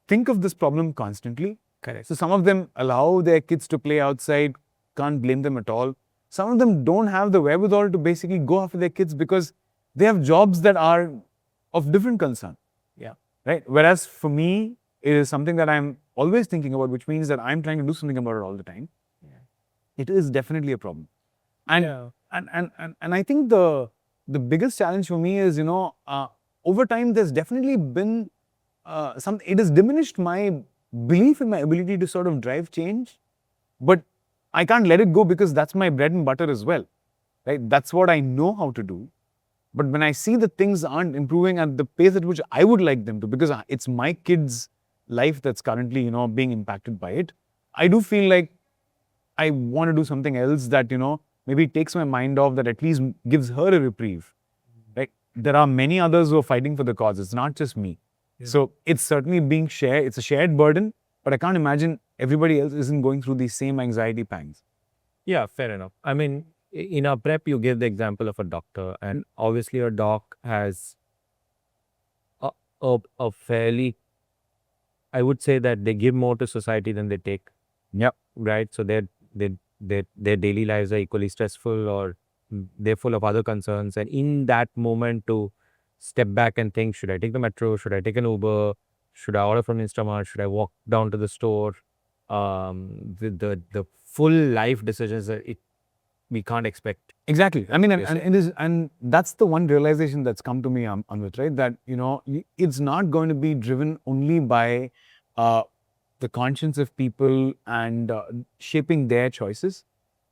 think of this problem constantly. Correct. So some of them allow their kids to play outside, can't blame them at all. Some of them don't have the wherewithal to basically go after their kids because they have jobs that are of different concern. Yeah. Right? Whereas for me, it is something that I'm always thinking about, which means that I'm trying to do something about it all the time. Yeah. It is definitely a problem. And and I think the biggest challenge for me is, over time there's definitely been it has diminished my belief in my ability to sort of drive change, but I can't let it go because that's my bread and butter as well, right? That's what I know how to do. But when I see that things aren't improving at the pace at which I would like them to, because it's my kids' life that's currently, being impacted by it, I do feel like I want to do something else that, maybe takes my mind off, that at least gives her a reprieve, right? There are many others who are fighting for the cause. It's not just me. Yeah. So it's certainly being shared. It's a shared burden, but I can't imagine everybody else isn't going through these same anxiety pangs. Yeah, fair enough. I mean, in our prep, you gave the example of a doctor, and obviously a doc has a fairly, I would say that they give more to society than they take. Yep. Right. So their daily lives are equally stressful, or they're full of other concerns. And in that moment, to step back and think, should I take the metro? Should I take an Uber? Should I order from Instamart? Should I walk down to the store? The full life decisions that we can't expect. Exactly. I mean, and that's the one realization that's come to me, Anvit, right? That, it's not going to be driven only by the conscience of people and shaping their choices,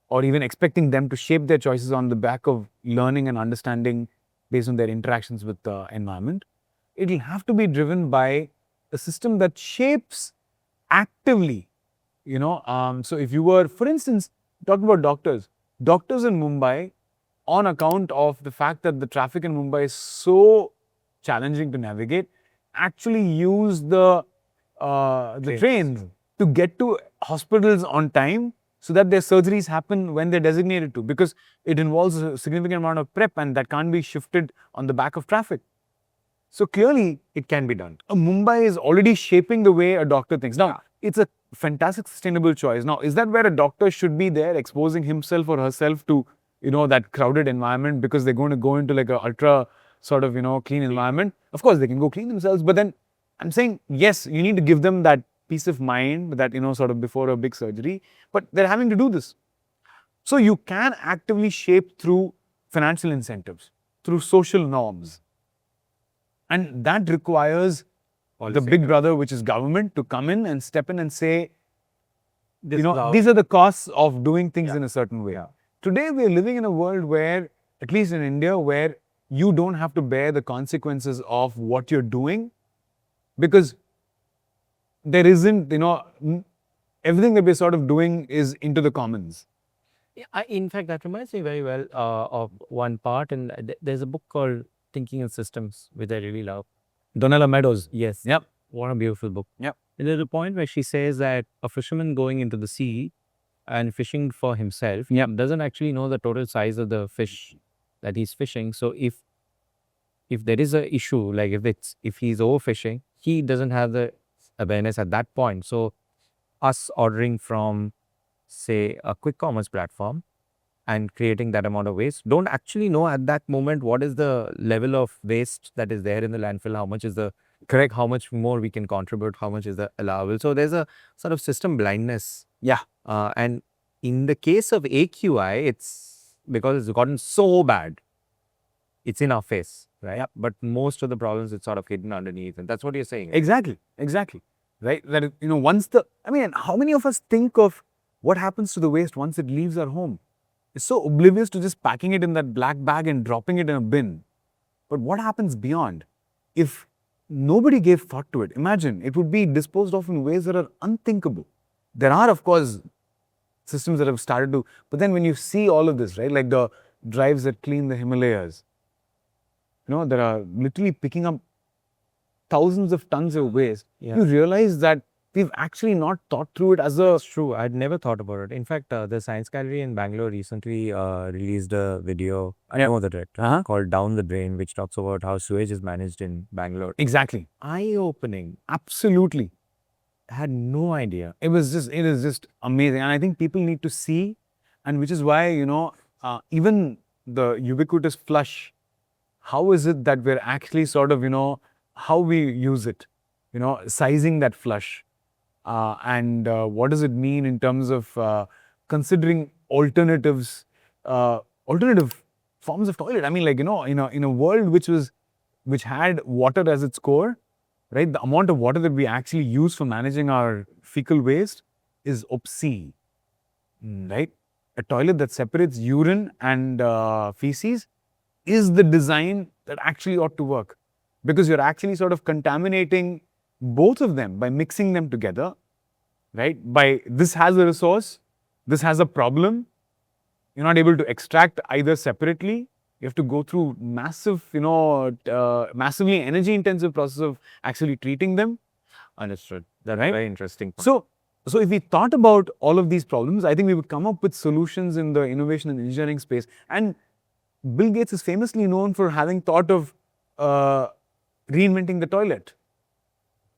or even expecting them to shape their choices on the back of learning and understanding based on their interactions with the environment. It'll have to be driven by a system that shapes actively, So if you were, for instance, talking about doctors in Mumbai, on account of the fact that the traffic in Mumbai is so challenging to navigate, actually use the trains to get to hospitals on time, so that their surgeries happen when they're designated to, because it involves a significant amount of prep and that can't be shifted on the back of traffic. So clearly, it can be done. Mumbai is already shaping the way a doctor thinks. Now, it's a fantastic sustainable choice. Now, is that where a doctor should be there, exposing himself or herself to, that crowded environment because they're going to go into like a ultra sort of, clean environment? Of course, they can go clean themselves, but then I'm saying, yes, you need to give them that peace of mind that, sort of before a big surgery, but they're having to do this. So you can actively shape through financial incentives, through social norms. And that requires the big brother, which is government, to come in and step in and say, these are the costs of doing things in a certain way. Yeah. Today, we are living in a world where, at least in India, where you don't have to bear the consequences of what you're doing, because there isn't, everything that we're sort of doing is into the commons. Yeah, in fact, that reminds me very well of one part, and there's a book called Thinking in Systems, which I really love. Donella Meadows. Yes. Yep. What a beautiful book. Yep. And there's a point where she says that a fisherman going into the sea and fishing for himself doesn't actually know the total size of the fish that he's fishing. So if there is a issue, like if he's overfishing, he doesn't have the awareness at that point. So us ordering from, say, a quick commerce platform and creating that amount of waste, don't actually know at that moment what is the level of waste that is there in the landfill, how much is the correct, how much more we can contribute, how much is the allowable. So there's a sort of system blindness. Yeah. And in the case of AQI, it's because it's gotten so bad, it's in our face, right? Yep. But most of the problems, it's sort of hidden underneath. And that's what you're saying. Exactly. Right? That, how many of us think of what happens to the waste once it leaves our home? It's so oblivious to just packing it in that black bag and dropping it in a bin. But what happens beyond? If nobody gave thought to it, imagine it would be disposed of in ways that are unthinkable. There are, of course, systems that have started to, but then when you see all of this, right, like the drives that clean the Himalayas, that are literally picking up thousands of tons of waste, you realize that we've actually not thought through it as a... That's true. I'd never thought about it. In fact, the Science Gallery in Bangalore recently released a video, I know the director, called Down the Drain, which talks about how sewage is managed in Bangalore. Exactly. Eye-opening. Absolutely. I had no idea. It is just amazing. And I think people need to see, and which is why, even the ubiquitous flush, how is it that we're actually sort of, how we use it, sizing that flush, and what does it mean in terms of considering alternatives, alternative forms of toilet. I mean, like, in a world which had water as its core, right? The amount of water that we actually use for managing our fecal waste is obscene, right? A toilet that separates urine and feces is the design that actually ought to work, because you're actually sort of contaminating both of them by mixing them together, right? By this has a resource, this has a problem, you're not able to extract either separately. You have to go through massive, massively energy-intensive process of actually treating them. Understood. That's right? Very interesting point. So if we thought about all of these problems, I think we would come up with solutions in the innovation and engineering space. And Bill Gates is famously known for having thought of reinventing the toilet.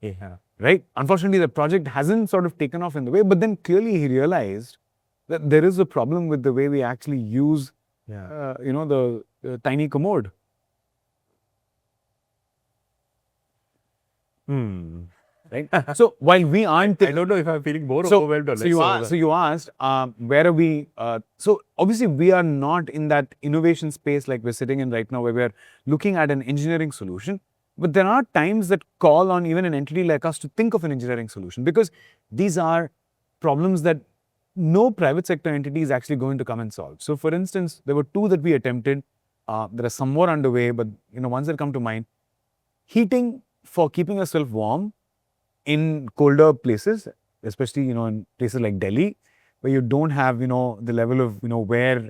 Yeah. Right? Unfortunately, the project hasn't sort of taken off in the way, but then clearly he realized that there is a problem with the way we actually use, the tiny commode. Right? So while we aren't... I don't know if I'm feeling more overwhelmed or less. So you asked, where are we? So obviously we are not in that innovation space like we're sitting in right now, where we're looking at an engineering solution. But there are times that call on even an entity like us to think of an engineering solution, because these are problems that no private sector entity is actually going to come and solve. So for instance, there were two that we attempted. There are some more underway, but ones that come to mind. Heating for keeping yourself warm in colder places, especially in places like Delhi, where you don't have the level of where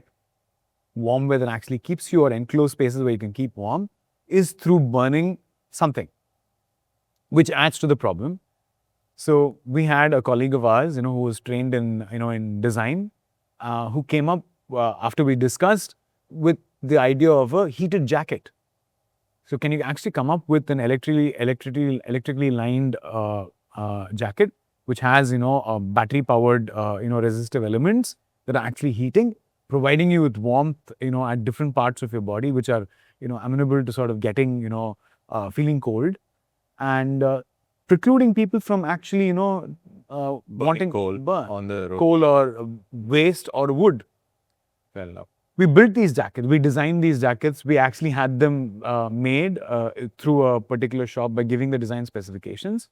warm weather actually keeps you, or enclosed spaces where you can keep warm, is through burning something, which adds to the problem. So we had a colleague of ours, who was trained in design, who came up after we discussed with the idea of a heated jacket. So can you actually come up with an electrically lined jacket, which has battery powered resistive elements that are actually heating, providing you with warmth at different parts of your body, which are amenable to sort of getting feeling cold, and precluding people from actually wanting coal burn on the road. Coal or waste or wood. Fair enough. We built these jackets, we designed these jackets, we actually had them made through a particular shop by giving the design specifications.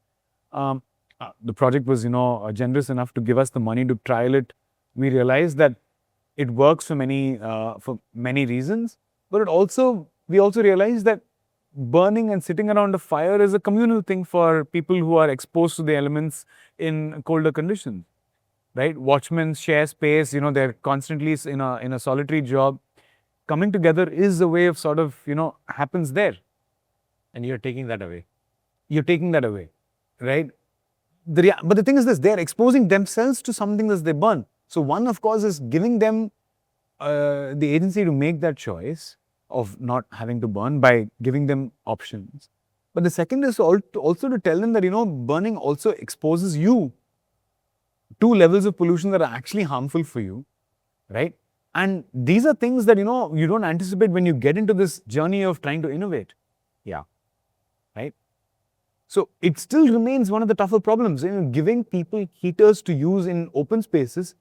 The project was, generous enough to give us the money to trial it. We realized that it works for many reasons, but we also realized that burning and sitting around a fire is a communal thing for people who are exposed to the elements in colder conditions. Right? Watchmen share space, they're constantly in a solitary job. Coming together is a way of sort of, happens there. And you're taking that away. You're taking that away, right? But the thing is this, they're exposing themselves to something that they burn. So one, of course, is giving them the agency to make that choice. of not having to burn by giving them options. But the second is also to tell them that, burning also exposes you to levels of pollution that are actually harmful for you, right? And these are things that, you don't anticipate when you get into this journey of trying to innovate. Yeah. Right? So it still remains one of the tougher problems. Giving people heaters to use in open spaces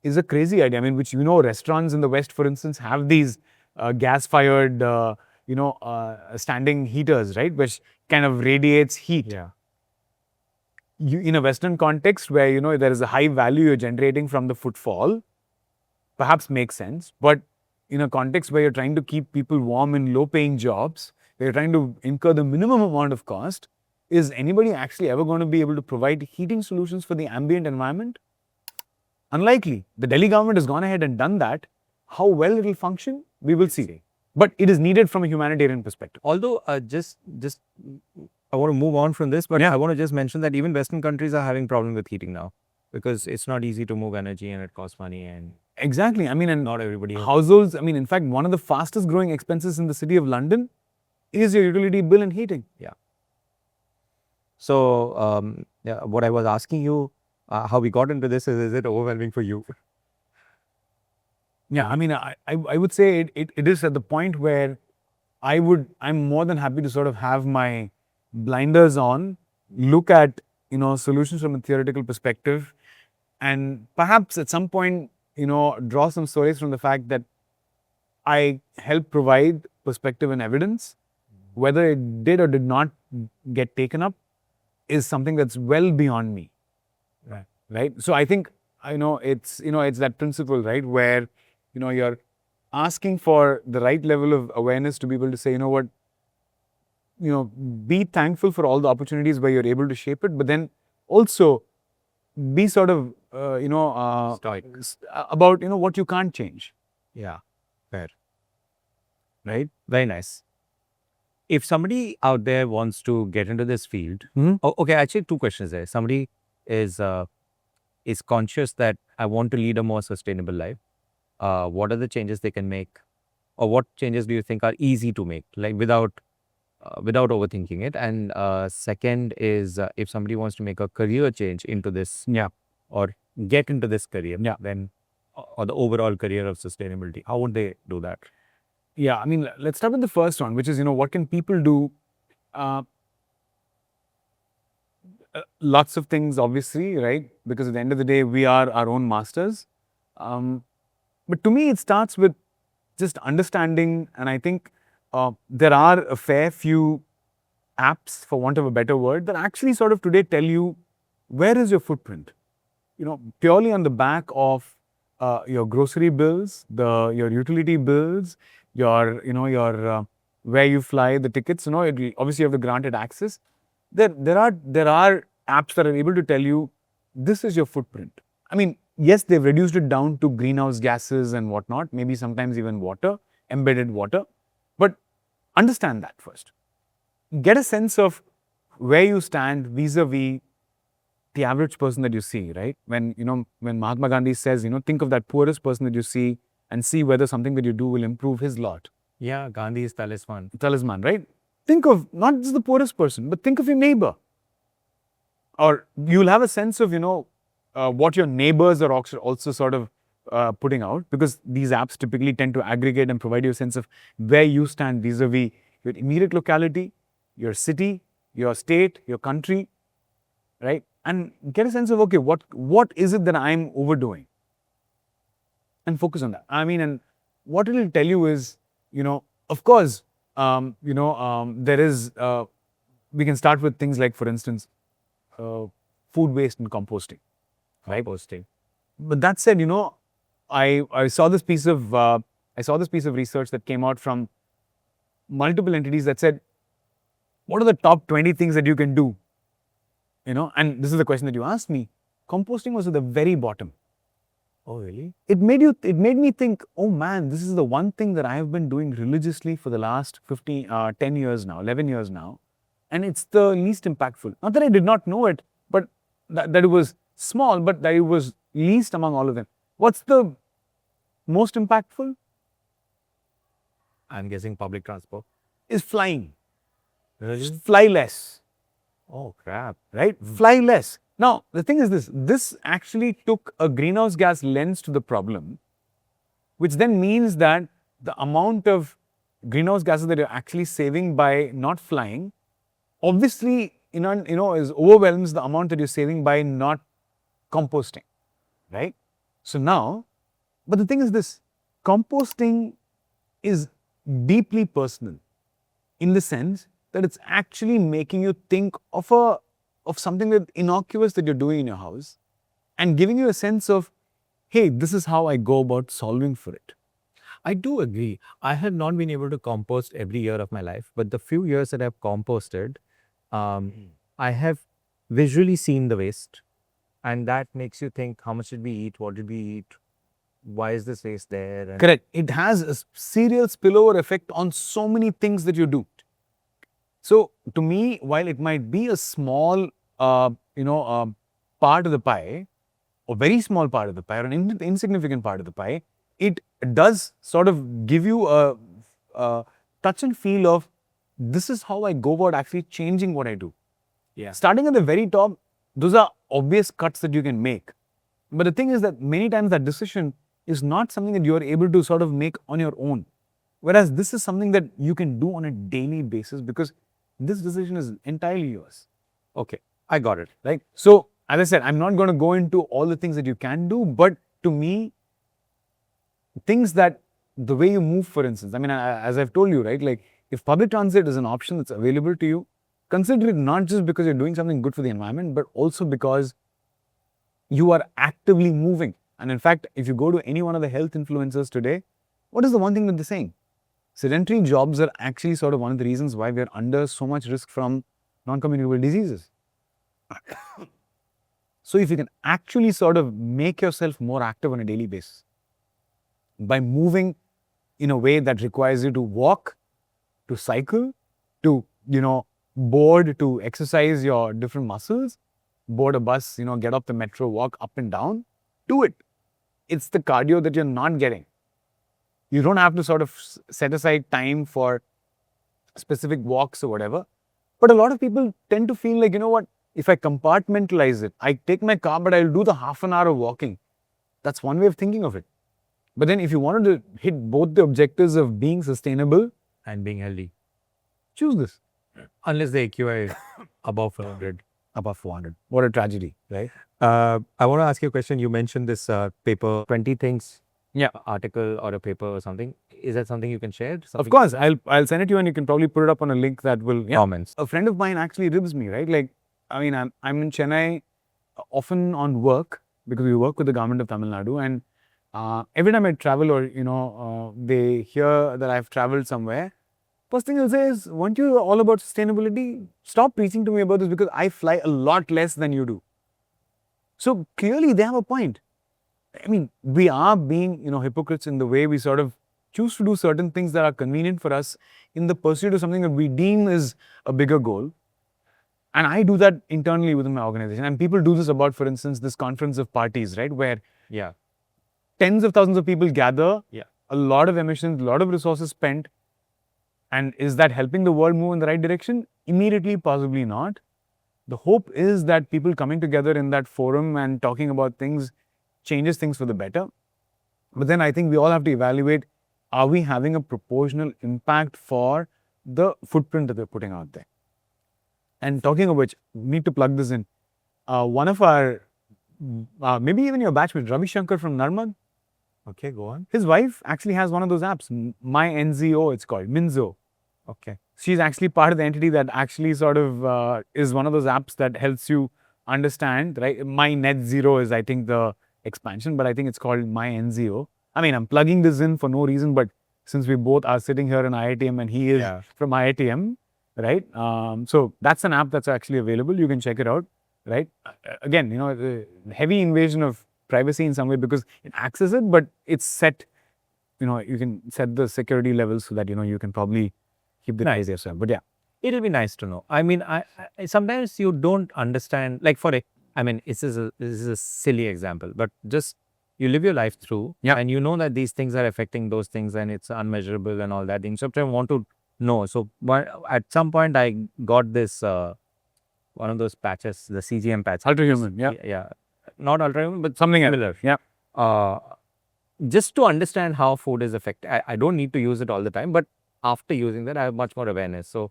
is a crazy idea. I mean, which, restaurants in the West, for instance, have these gas-fired, standing heaters, right? Which kind of radiates heat. Yeah. In a Western context where, there is a high value you're generating from the footfall, perhaps makes sense. But in a context where you're trying to keep people warm in low-paying jobs, where you're trying to incur the minimum amount of cost, is anybody actually ever going to be able to provide heating solutions for the ambient environment? Unlikely. The Delhi government has gone ahead and done that. How well it will function, we will see. But it is needed from a humanitarian perspective. Although, just I want to move on from this, but Yeah. I want to just mention that even Western countries are having problem with heating now because it's not easy to move energy and it costs money and Exactly. I mean, and not everybody. households, in fact, one of the fastest growing expenses in the city of London is your utility bill and heating. Yeah. So, what I was asking you, how we got into this is it overwhelming for you? Yeah, I would say it is at the point where I'm more than happy to sort of have my blinders on, look at, solutions from a theoretical perspective, and perhaps at some point, draw some stories from the fact that I help provide perspective and evidence. Whether it did or did not get taken up is something that's well beyond me. Right. So I think, it's that principle, right, where, you're asking for the right level of awareness to be able to say, what, be thankful for all the opportunities where you're able to shape it, but then also be sort of, Stoic. about, what you can't change. Yeah, fair. Right. Very nice. If somebody out there wants to get into this field, Mhm. okay, actually two questions there. Somebody is conscious that I want to lead a more sustainable life. What are the changes they can make, or what changes do you think are easy to make, like without overthinking it? And second is if somebody wants to make a career change into this, Yeah. or get into this career, Yeah. then or the overall career of sustainability, how would they do that? Yeah. Let's start with the first one, which is, what can people do? Lots of things, obviously, right? Because at the end of the day, we are our own masters. But to me, it starts with just understanding, and I think there are a fair few apps, for want of a better word, that actually sort of today tell you where is your footprint. Purely on the back of your grocery bills, your utility bills, your where you fly, the tickets. Obviously you have the granted access. There are apps that are able to tell you this is your footprint. Yes, they've reduced it down to greenhouse gases and whatnot, maybe sometimes even water, embedded water. But understand that first. Get a sense of where you stand vis-a-vis the average person that you see, right? When Mahatma Gandhi says, think of that poorest person that you see and see whether something that you do will improve his lot. Yeah, Gandhi's talisman. Talisman, right? Think of not just the poorest person, but think of your neighbor. Or you'll have a sense of, what your neighbors are also sort of putting out, because these apps typically tend to aggregate and provide you a sense of where you stand vis-a-vis your immediate locality, your city, your state, your country, right? And get a sense of, okay, what is it that I'm overdoing? And focus on that. And what it'll tell you is, of course, there is, we can start with things like, for instance, food waste and composting. Right? Posting. But that said, I saw this piece of research that came out from multiple entities that said, what are the top 20 things that you can do? And this is the question that you asked me. Composting was at the very bottom. Oh, really? It made me think, oh man, this is the one thing that I have been doing religiously for the last 10 years now, 11 years now. And it's the least impactful. Not that I did not know it, but that it was small, but that it was least among all of them. What's the most impactful? I'm guessing public transport. is flying. Really? Fly less, Oh, crap. right? Fly less. Now, the thing is this actually took a greenhouse gas lens to the problem, which then means that the amount of greenhouse gases that you're actually saving by not flying, obviously, is overwhelms the amount that you're saving by not composting, right? So now, but the thing is this, composting is deeply personal in the sense that it's actually making you think of something that innocuous that you're doing in your house and giving you a sense of, hey, this is how I go about solving for it. I do agree. I have not been able to compost every year of my life, but the few years that I've composted, I have visually seen the waste, and that makes you think: how much did we eat? What did we eat? Why is this waste there? And Correct. It has a serial spillover effect on so many things that you do. So to me, while it might be a small, part of the pie, or very small part of the pie, or an insignificant part of the pie, it does sort of give you a touch and feel of this is how I go about actually changing what I do. yeah, Starting at the very top, those are obvious cuts that you can make. But the thing is that many times that decision is not something that you're able to sort of make on your own. Whereas this is something that you can do on a daily basis because this decision is entirely yours. okay, I got it. Right? So, as I said, I'm not going to go into all the things that you can do, but to me, things that the way you move, for instance, I mean, as I've told you, right? Like, if public transit is an option that's available to you, consider it not just because you're doing something good for the environment, but also because you are actively moving. And in fact, if you go to any one of the health influencers today, what is the one thing that they're saying? Sedentary jobs are actually sort of one of the reasons why we are under so much risk from non-communicable diseases. So if you can actually sort of make yourself more active on a daily basis by moving in a way that requires you to walk, to cycle, to, board, to exercise your different muscles, board a bus, get off the metro, walk up and down, do it. It's the cardio that you're not getting. You don't have to sort of set aside time for specific walks or whatever. But a lot of people tend to feel like, you know what, if I compartmentalize it, I take my car, but I'll do the half an hour of walking. That's one way of thinking of it. But then if you wanted to hit both the objectives of being sustainable And being healthy, choose this. unless the AQI is above 400. Above 400. What a tragedy, right? I want to ask you a question. You mentioned this paper, 20 things, Yeah. article or a paper or something. Is that something you can share? Of course, I'll send it to you and you can probably put it up on a link that will Comments. A friend of mine actually ribs me, right? Like, I mean, I'm in Chennai often on work because we work with the government of Tamil Nadu, and every time I travel or they hear that I've traveled somewhere, first thing they'll say is, weren't you all about sustainability? Stop preaching to me about this because I fly a lot less than you do. So clearly they have a point. I mean, we are being, hypocrites in the way we sort of choose to do certain things that are convenient for us in the pursuit of something that we deem is a bigger goal. And I do that internally within my organization. And people do this about, for instance, this conference of parties, right? Where Yeah. tens of thousands of people gather, Yeah. a lot of emissions, a lot of resources spent. And is that helping the world move in the right direction? Immediately, possibly not. The hope is that people coming together in that forum and talking about things changes things for the better. But then I think we all have to evaluate, are we having a proportional impact for the footprint that we're putting out there? And talking of which, we need to plug this in. One of our, maybe even your batchmate, Ravi Shankar from Narmad, Okay, go on. his wife actually has one of those apps, My NZO, it's called, Minzo. Okay. She's actually part of the entity that actually sort of is one of those apps that helps you understand, right? My Net Zero is, I think, the expansion, but I think it's called My NZO. I mean, I'm plugging this in for no reason, but since we both are sitting here in IITM and he is from IITM, right? So that's an app that's actually available. You can check it out, right? Again, the heavy invasion of privacy in some way because it accesses it, but it's set, you can set the security levels so that, you can probably keep the Nice. yourself. But yeah. It'll be nice to know. I mean, I sometimes you don't understand, like this is a silly example, but just you live your life through, Yeah. and you know that these things are affecting those things, and it's unmeasurable and all that. The instructor want to know. So, at some point, I got this one of those patches, the CGM patch. Ultra-human, yeah. Yeah, not ultra-human, but Something else. similar. Yeah. Uh, just to understand how food is affected. I don't need to use it all the time, but after using that, I have much more awareness. So,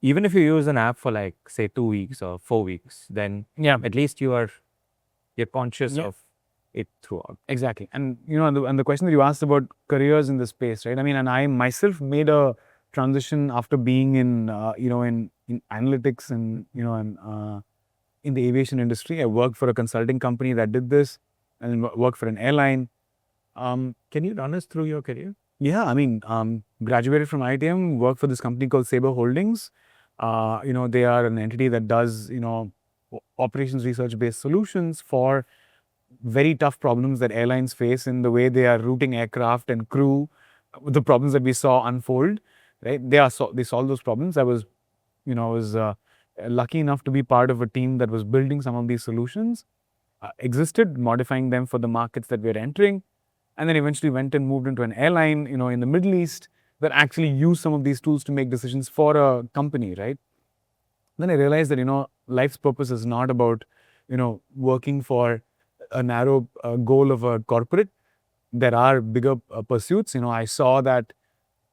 even if you use an app for like say 2 weeks or 4 weeks, then Yeah. at least you're conscious of it throughout. Exactly. And and the question that you asked about careers in the space, right? I mean, and I myself made a transition after being in in analytics and and in the aviation industry. I worked for a consulting company that did this, and worked for an airline. Can you run us through your career? Yeah, I mean, graduated from ITM, worked for this company called Sabre Holdings. They are an entity that does operations research based solutions for very tough problems that airlines face in the way they are routing aircraft and crew, the problems that we saw unfold, right? They solve those problems. I was lucky enough to be part of a team that was building some of these solutions, existed, modifying them for the markets that we're entering, and then eventually went and moved into an airline, in the Middle East that actually used some of these tools to make decisions for a company, right? Then I realized that, life's purpose is not about, working for a narrow goal of a corporate. There are bigger pursuits. I saw that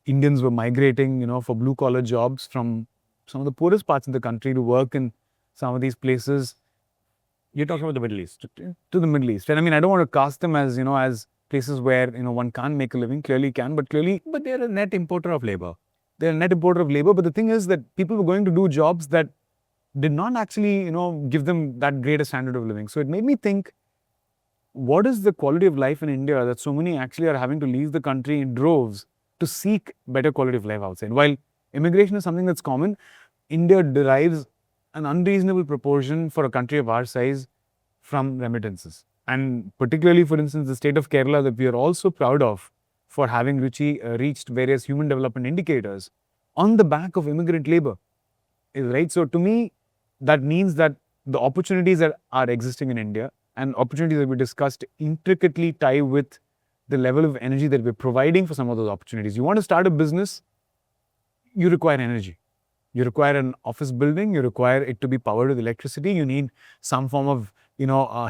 Indians were migrating, for blue collar jobs from some of the poorest parts of the country to work in some of these places. You're talking about the Middle East. To the Middle East. And I mean, I don't want to cast them as, as places where, one can't make a living. Clearly can, but they're a net importer of labor. They're a net importer of labor. But the thing is that people were going to do jobs that did not actually, give them that great a standard of living. So it made me think, what is the quality of life in India that so many actually are having to leave the country in droves to seek better quality of life outside? While immigration is something that's common, India derives an unreasonable proportion for a country of our size from remittances. And particularly, for instance, the state of Kerala that we are also proud of for having reached various human development indicators on the back of immigrant labor. Right? So to me, that means that the opportunities that are existing in India and opportunities that we discussed intricately tie with the level of energy that we're providing for some of those opportunities. You want to start a business, you require energy. You require an office building, you require it to be powered with electricity, you need some form of,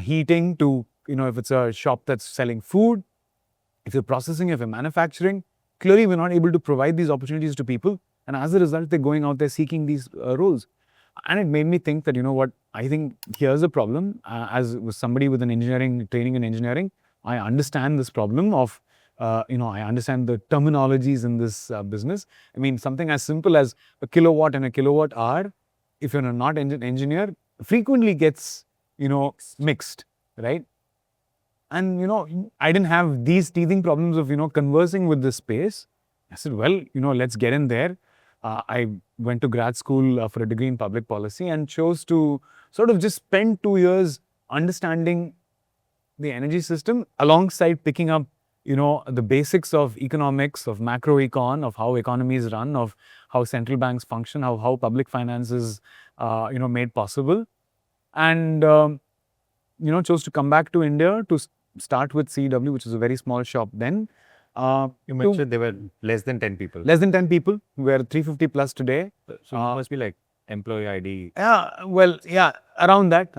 heating to, if it's a shop that's selling food, if you're processing, if you're manufacturing. Clearly, we're not able to provide these opportunities to people. And as a result, they're going out there seeking these roles. And it made me think that, what, I think here's a problem. As somebody with an engineering training in engineering, I understand this problem of, I understand the terminologies in this business. I mean, something as simple as a kilowatt and a kilowatt hour, if you're not an engineer, frequently gets, mixed, right? And, I didn't have these teething problems of, conversing with this space. I said, well, let's get in there. I went to grad school for a degree in public policy and chose to sort of just spend 2 years understanding the energy system alongside picking up, the basics of economics, of macroecon, of how economies run, of how central banks function, how public finance is, made possible. And, chose to come back to India to start with CEEW, which is a very small shop then. You mentioned there were less than 10 people. Less than 10 people. We're 350 plus today. So it must be like employee ID. Yeah, well, yeah, around that,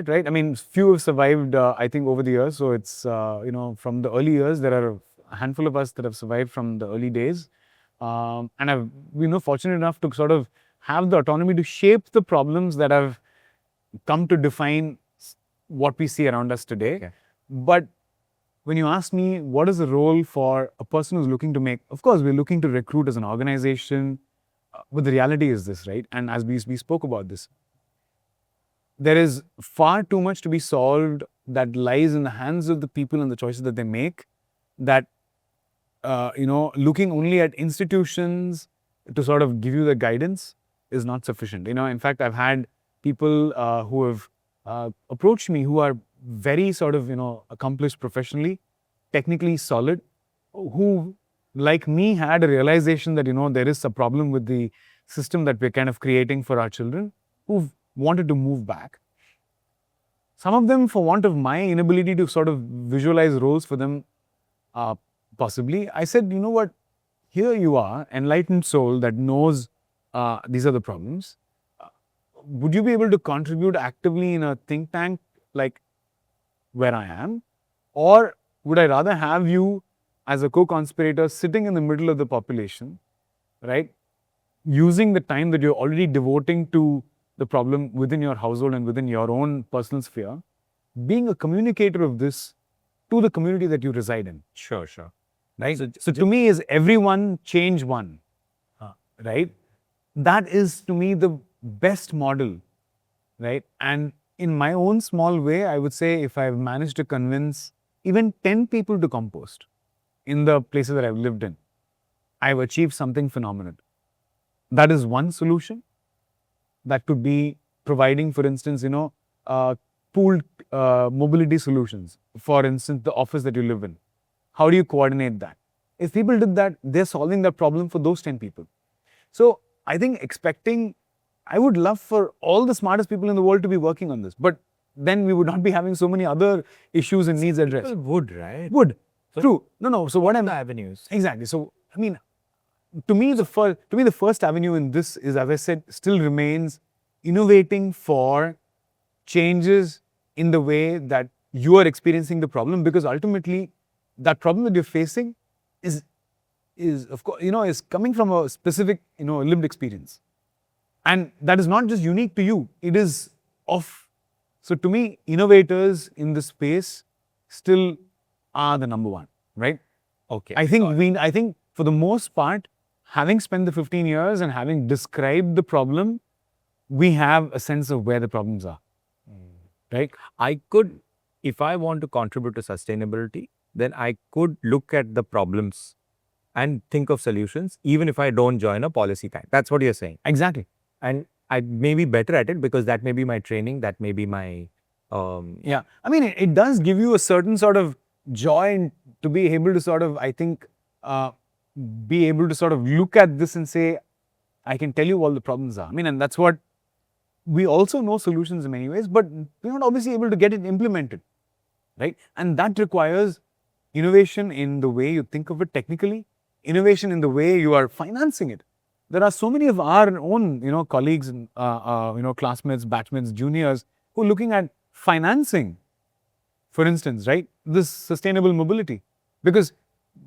right? I mean, few have survived, I think, over the years. So it's, from the early years, there are a handful of us that have survived from the early days. And I've, fortunate enough to sort of have the autonomy to shape the problems that have come to define what we see around us today. Okay. But when you ask me, what is the role for a person who's looking to make, of course, we're looking to recruit as an organization, but the reality is this, right? And as we spoke about this, there is far too much to be solved that lies in the hands of the people and the choices that they make, that, looking only at institutions to sort of give you the guidance is not sufficient. In fact, I've had people who have approached me who are very sort of, accomplished professionally, technically solid, who, like me, had a realization that, there is a problem with the system that we're kind of creating for our children, who've wanted to move back. Some of them, for want of my inability to sort of visualize roles for them, possibly, I said, you know what, here you are, enlightened soul that knows these are the problems. Would you be able to contribute actively in a think tank like where I am? Or would I rather have you as a co-conspirator sitting in the middle of the population, right? Using the time that you're already devoting to the problem within your household and within your own personal sphere, being a communicator of this to the community that you reside in. Sure, sure. Right? So to me is everyone change one. Right? That is to me the best model. Right? And in my own small way, I would say if I've managed to convince even 10 people to compost in the places that I've lived in, I've achieved something phenomenal. That is one solution. That could be providing, for instance, pooled mobility solutions. For instance, the office that you live in. How do you coordinate that? If people did that, they're solving that problem for those 10 people. So I think I would love for all the smartest people in the world to be working on this. But then we would not be having so many other issues and needs addressed. People would, right? Would. So, true. No. So what the avenues? Exactly. So, I mean, to me, the first avenue in this is, as I said, still remains innovating for changes in the way that you are experiencing the problem, because ultimately, that problem that you're facing is of course, is coming from a specific, lived experience. And that is not just unique to you. It is so to me, innovators in this space still are the number one, right? Okay. I think for the most part, having spent the 15 years and having described the problem, we have a sense of where the problems are, right? If I want to contribute to sustainability, then I could look at the problems and think of solutions, even if I don't join a policy tank. That's what you're saying. Exactly. And I may be better at it because that may be my training, that may be my... Yeah. I mean, it does give you a certain sort of joy to be able to sort of, I think, be able to sort of look at this and say, I can tell you all the problems are. I mean, and that's what we also know solutions in many ways, but we're not obviously able to get it implemented, right? And that requires innovation in the way you think of it technically, innovation in the way you are financing it. There are so many of our own, colleagues, classmates, batchmates, juniors who are looking at financing, for instance, right? This sustainable mobility. Because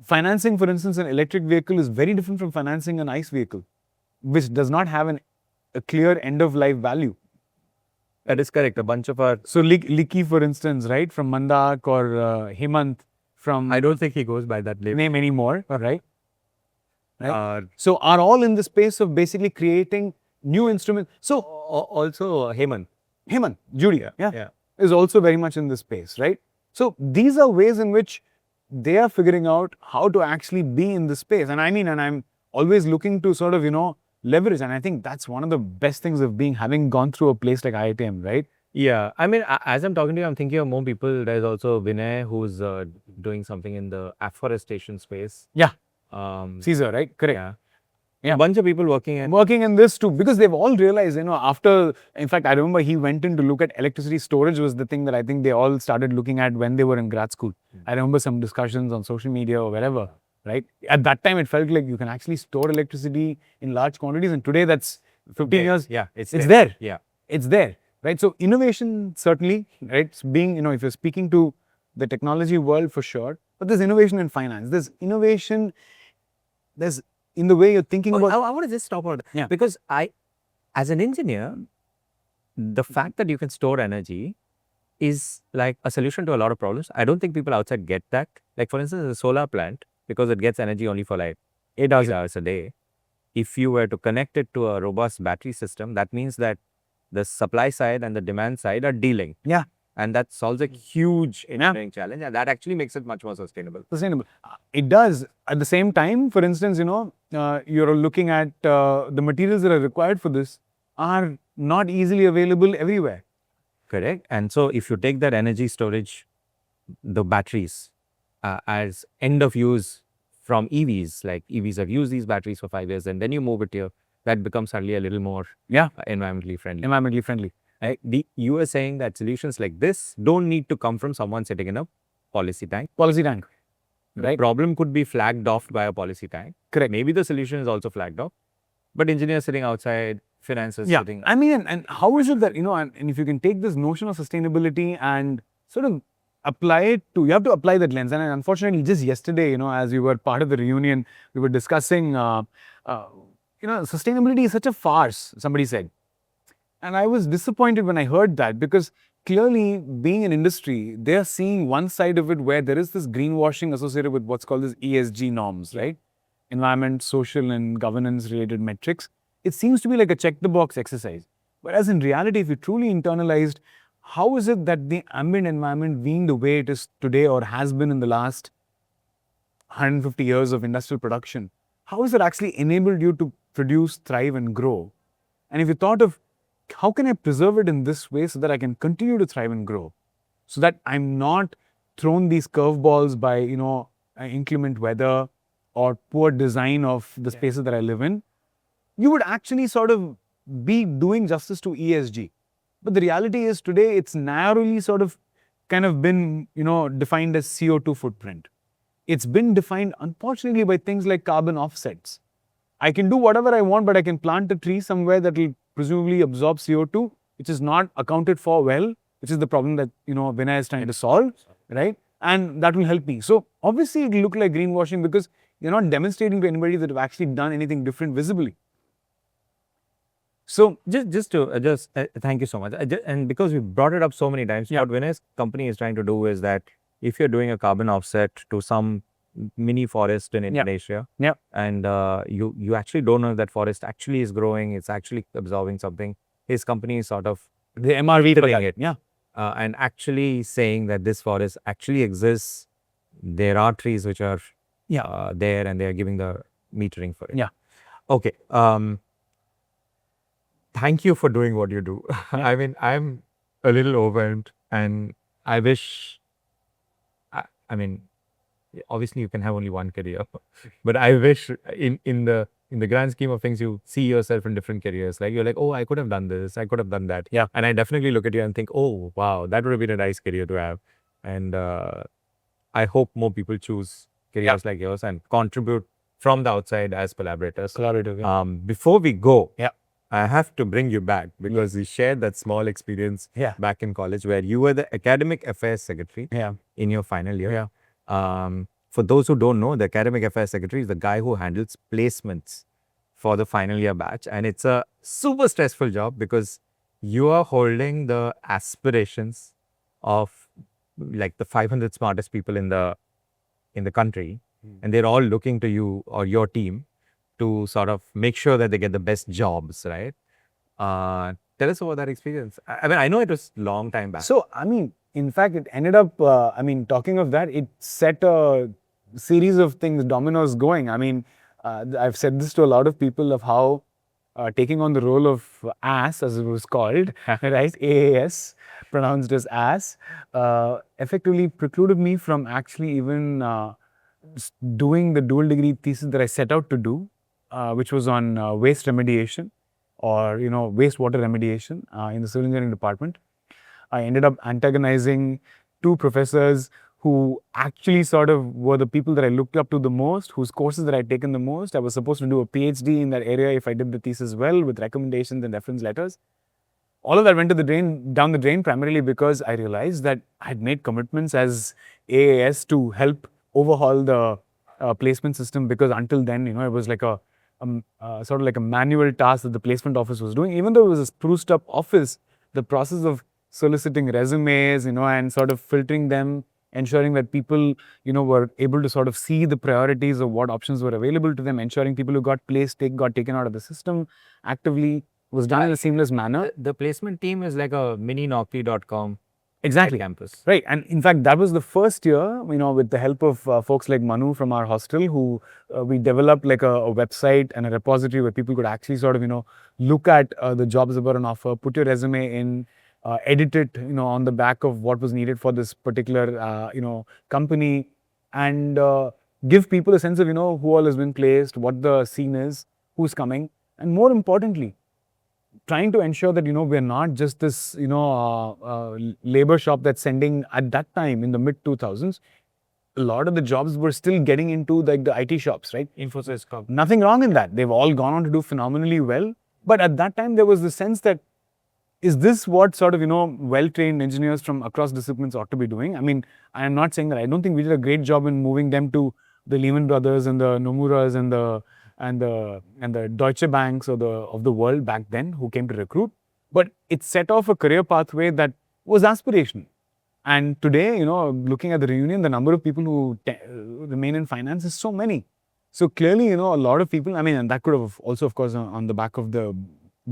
financing, for instance, an electric vehicle is very different from financing an ICE vehicle, which does not have a clear end-of-life value. That is correct. A bunch of our... So, Likki, for instance, right, from Mandak, or Hemant from... I don't think he goes by that name anymore, right? So, are all in the space of basically creating new instruments. So, also Hemant, Judy, is also very much in this space, right? So, these are ways in which they are figuring out how to actually be in this space. And I'm always looking to sort of, leverage. And I think that's one of the best things of having gone through a place like IITM, right? Yeah. I mean, as I'm talking to you, I'm thinking of more people. There's also Vinay, who's doing something in the afforestation space. Yeah. Caesar, right? Correct. Yeah. A bunch of people working in this too, because they've all realized, after, in fact, I remember he went in to look at electricity storage was the thing that I think they all started looking at when they were in grad school. I remember some discussions on social media or wherever, right? At that time, it felt like you can actually store electricity in large quantities, and today that's 15 years. Yeah, it's there. Yeah. It's there, right? So innovation, certainly, right? It's being, if you're speaking to the technology world, for sure, but there's innovation in finance. There's innovation, there's in the way you're thinking about... I want to just stop on that. Because as an engineer, the fact that you can store energy is like a solution to a lot of problems. I don't think people outside get that. Like, for instance, a solar plant, because it gets energy only for like 8 hours a day. If you were to connect it to a robust battery system, that means that the supply side and the demand side are dealing. Yeah. And that solves a huge engineering challenge, and that actually makes it much more sustainable. It does. At the same time, for instance, you're looking at the materials that are required for this are not easily available everywhere. Correct. And so if you take that energy storage, the batteries, as end of use from EVs, like EVs have used these batteries for 5 years, and then you move it here, that becomes suddenly a little more environmentally friendly. You were saying that solutions like this don't need to come from someone sitting in a policy tank. Policy tank. The Right. problem could be flagged off by a policy tank. Correct. Maybe the solution is also flagged off, but engineers sitting outside, financiers Yeah. sitting. I mean, and how is it that, and if you can take this notion of sustainability and sort of apply it to, you have to apply that lens. And unfortunately, just yesterday, as we were part of the reunion, we were discussing, sustainability is such a farce, somebody said. And I was disappointed when I heard that, because clearly, being an industry, they're seeing one side of it where there is this greenwashing associated with what's called this ESG norms, right? Environment, social, and governance related metrics. It seems to be like a check the box exercise. Whereas in reality, if you truly internalized, how is it that the ambient environment, being the way it is today or has been in the last 150 years of industrial production, how has it actually enabled you to produce, thrive, and grow? And if you thought of, how can I preserve it in this way so that I can continue to thrive and grow? So that I'm not thrown these curveballs by, inclement weather or poor design of the spaces that I live in. You would actually sort of be doing justice to ESG. But the reality is today it's narrowly sort of kind of been, defined as CO2 footprint. It's been defined, unfortunately, by things like carbon offsets. I can do whatever I want, but I can plant a tree somewhere that will presumably absorb CO2, which is not accounted for well, which is the problem that, Vinay is trying to solve, right? And that will help me. So obviously it will look like greenwashing because you're not demonstrating to anybody that you've actually done anything different visibly. So Thank you so much. And because we brought it up so many times, what Vinay's company is trying to do is that if you're doing a carbon offset to some mini forest in Indonesia, and you actually don't know if that forest actually is growing, it's actually absorbing something, his company is sort of the MRV for it, and actually saying that this forest actually exists. There are trees which are there, and they are giving the metering for it. Okay. Thank you for doing what you do. I mean, I'm a little overwhelmed, and I wish. I mean, obviously you can have only one career, but I wish in the grand scheme of things, you see yourself in different careers. Like you're like, oh, I could have done this, I could have done that. And I definitely look at you and think, oh, wow, that would have been a nice career to have. And I hope more people choose careers like yours and contribute from the outside as collaborators. Before we go, I have to bring you back because we shared that small experience back in college where you were the academic affairs secretary in your final year. For those who don't know, the academic affairs secretary is the guy who handles placements for the final year batch. And it's a super stressful job because you are holding the aspirations of like the 500 smartest people in the country. And they're all looking to you or your team to sort of make sure that they get the best jobs, right? Tell us about that experience. I mean, I know it was a long time back. So, I mean, in fact, it ended up, talking of that, it set a series of things, dominoes going. I mean, I've said this to a lot of people of how taking on the role of ass, as it was called, right, AAS, pronounced as ass, effectively precluded me from actually even doing the dual degree thesis that I set out to do, which was on waste remediation or, wastewater remediation in the civil engineering department. I ended up antagonizing two professors who actually sort of were the people that I looked up to the most, whose courses that I'd taken the most. I was supposed to do a PhD in that area if I did the thesis well with recommendations and reference letters. All of that went down the drain primarily because I realized that I had made commitments as AAS to help overhaul the placement system, because until then, it was like a sort of like a manual task that the placement office was doing. Even though it was a spruced up office, the process of soliciting resumes, and sort of filtering them, ensuring that people, were able to sort of see the priorities of what options were available to them, ensuring people who got placed got taken out of the system actively was done in a seamless manner. The placement team is like a mini Naukri.com. Exactly. Campus. Right. And in fact, that was the first year, with the help of folks like Manu from our hostel, who we developed like a website and a repository where people could actually sort of, look at the jobs that were on offer, put your resume in, edit it, on the back of what was needed for this particular, company, and give people a sense of, who all has been placed, what the scene is, who's coming, and more importantly, trying to ensure that, we're not just this, labor shop that's sending, at that time in the mid 2000s, a lot of the jobs were still getting into like the IT shops, right? Infosys. Nothing wrong in that. They've all gone on to do phenomenally well. But at that time, there was the sense that, is this what sort of, well-trained engineers from across disciplines ought to be doing? I mean, I am not saying that. I don't think we did a great job in moving them to the Lehman Brothers and the Nomuras and the Deutsche Banks of the world back then who came to recruit. But it set off a career pathway that was aspirational. And today, looking at the reunion, the number of people who remain in finance is so many. So clearly, a lot of people, I mean, and that could have also, of course, on the back of the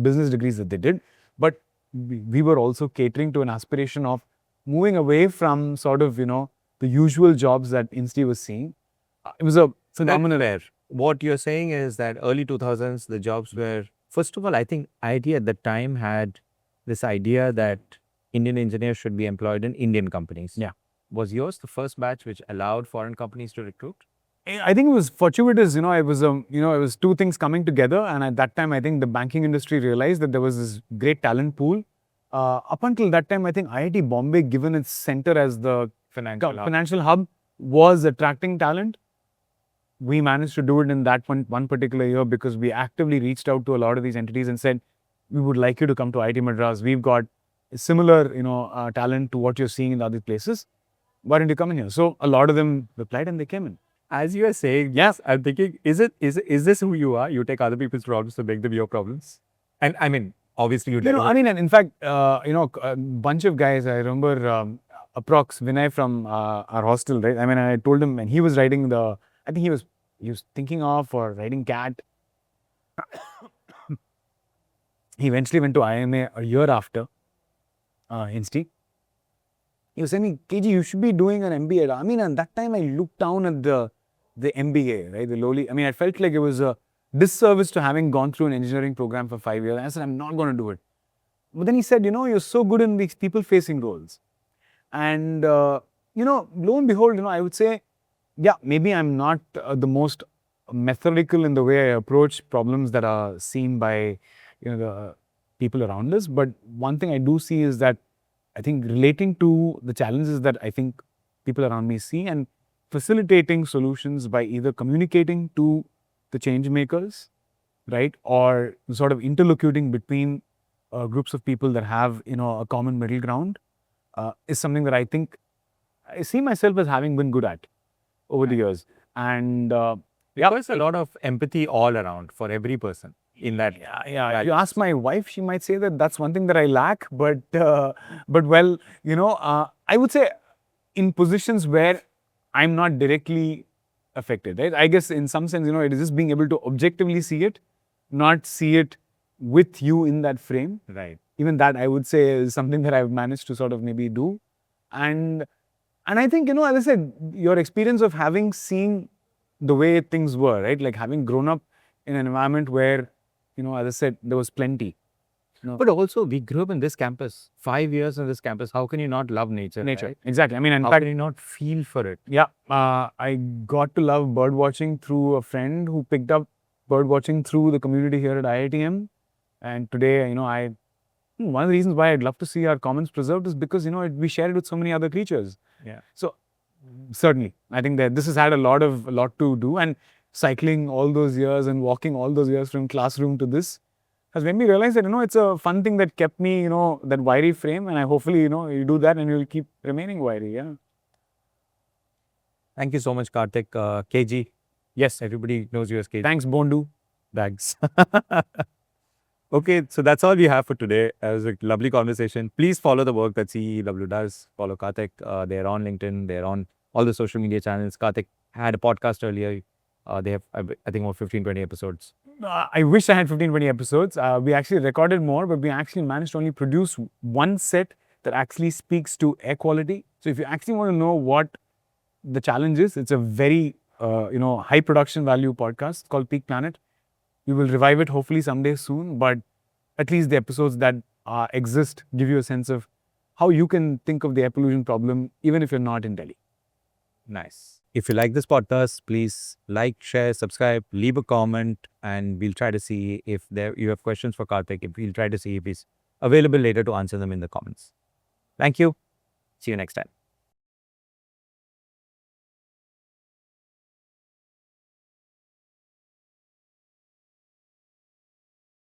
business degrees that they did, but we were also catering to an aspiration of moving away from sort of, the usual jobs that Insti was seeing. It was a phenomenal Where what you're saying is that early 2000s, the jobs were, first of all, I think IT at the time had this idea that Indian engineers should be employed in Indian companies. Yeah. Was yours the first batch which allowed foreign companies to recruit? I think it was fortuitous, it was two things coming together. And at that time, I think the banking industry realized that there was this great talent pool. Up until that time, I think IIT Bombay, given its center as the financial hub, was attracting talent. We managed to do it in that one particular year because we actively reached out to a lot of these entities and said, we would like you to come to IIT Madras. We've got similar, talent to what you're seeing in other places. Why don't you come in here? So a lot of them replied and they came in. As you are saying, yes, I'm thinking, is this who you are? You take other people's problems to make them your problems? And I mean, obviously you I mean, and in fact, a bunch of guys, I remember approx Vinay from our hostel, right? I mean, I told him, and he was writing I think he was thinking of or writing CAT. He eventually went to IMA a year after Insti. He was saying, KG, you should be doing an MBA. I mean, at that time, I looked down at the MBA, right? The lowly. I mean, I felt like it was a disservice to having gone through an engineering program for 5 years. I said, I'm not going to do it. But then he said, you're so good in these people-facing roles. And, lo and behold, I would say, yeah, maybe I'm not the most methodical in the way I approach problems that are seen by, the people around us. But one thing I do see is that I think relating to the challenges that I think people around me see and facilitating solutions by either communicating to the change makers, right, or sort of interlocuting between groups of people that have, a common middle ground is something that I think I see myself as having been good at over the years. And there's a lot of empathy all around for every person in that. Yeah. You ask my wife, she might say that that's one thing that I lack. But well, I would say in positions where I'm not directly affected, right? I guess in some sense, it is just being able to objectively see it, not see it with you in that frame. Right. Even that, I would say, is something that I've managed to sort of maybe do. And I think, as I said, your experience of having seen the way things were, right? Like having grown up in an environment where, as I said, there was plenty. But also, we grew up in this campus, 5 years in this campus. How can you not love nature? Right? Exactly. I mean, in how fact, can you not feel for it? Yeah. I got to love bird watching through a friend who picked up bird watching through the community here at IITM. And today, one of the reasons why I'd love to see our commons preserved is because, we share it with so many other creatures. Yeah. So, certainly, I think that this has had a lot to do. And cycling all those years and walking all those years from classroom to this has made me realize that, it's a fun thing that kept me, that wiry frame. And I hopefully, you do that and you'll keep remaining wiry. Yeah. Thank you so much, Karthik. KG. Yes, everybody knows you as KG. Thanks, Bondu. Thanks. Okay, so that's all we have for today. It was a lovely conversation. Please follow the work that CEEW does. Follow Karthik. They're on LinkedIn. They're on all the social media channels. Karthik had a podcast earlier. They have, I think, about 15, 20 episodes. I wish I had 15, 20 episodes. We actually recorded more, but we actually managed to only produce one set that actually speaks to air quality. So if you actually want to know what the challenge is, it's a very, high production value podcast called Peak Planet. We will revive it hopefully someday soon, but at least the episodes that exist give you a sense of how you can think of the air pollution problem even if you're not in Delhi. Nice. If you like this podcast, please like, share, subscribe, leave a comment, and we'll try to see if you have questions for Karthik. We'll try to see if he's available later to answer them in the comments. Thank you. See you next time.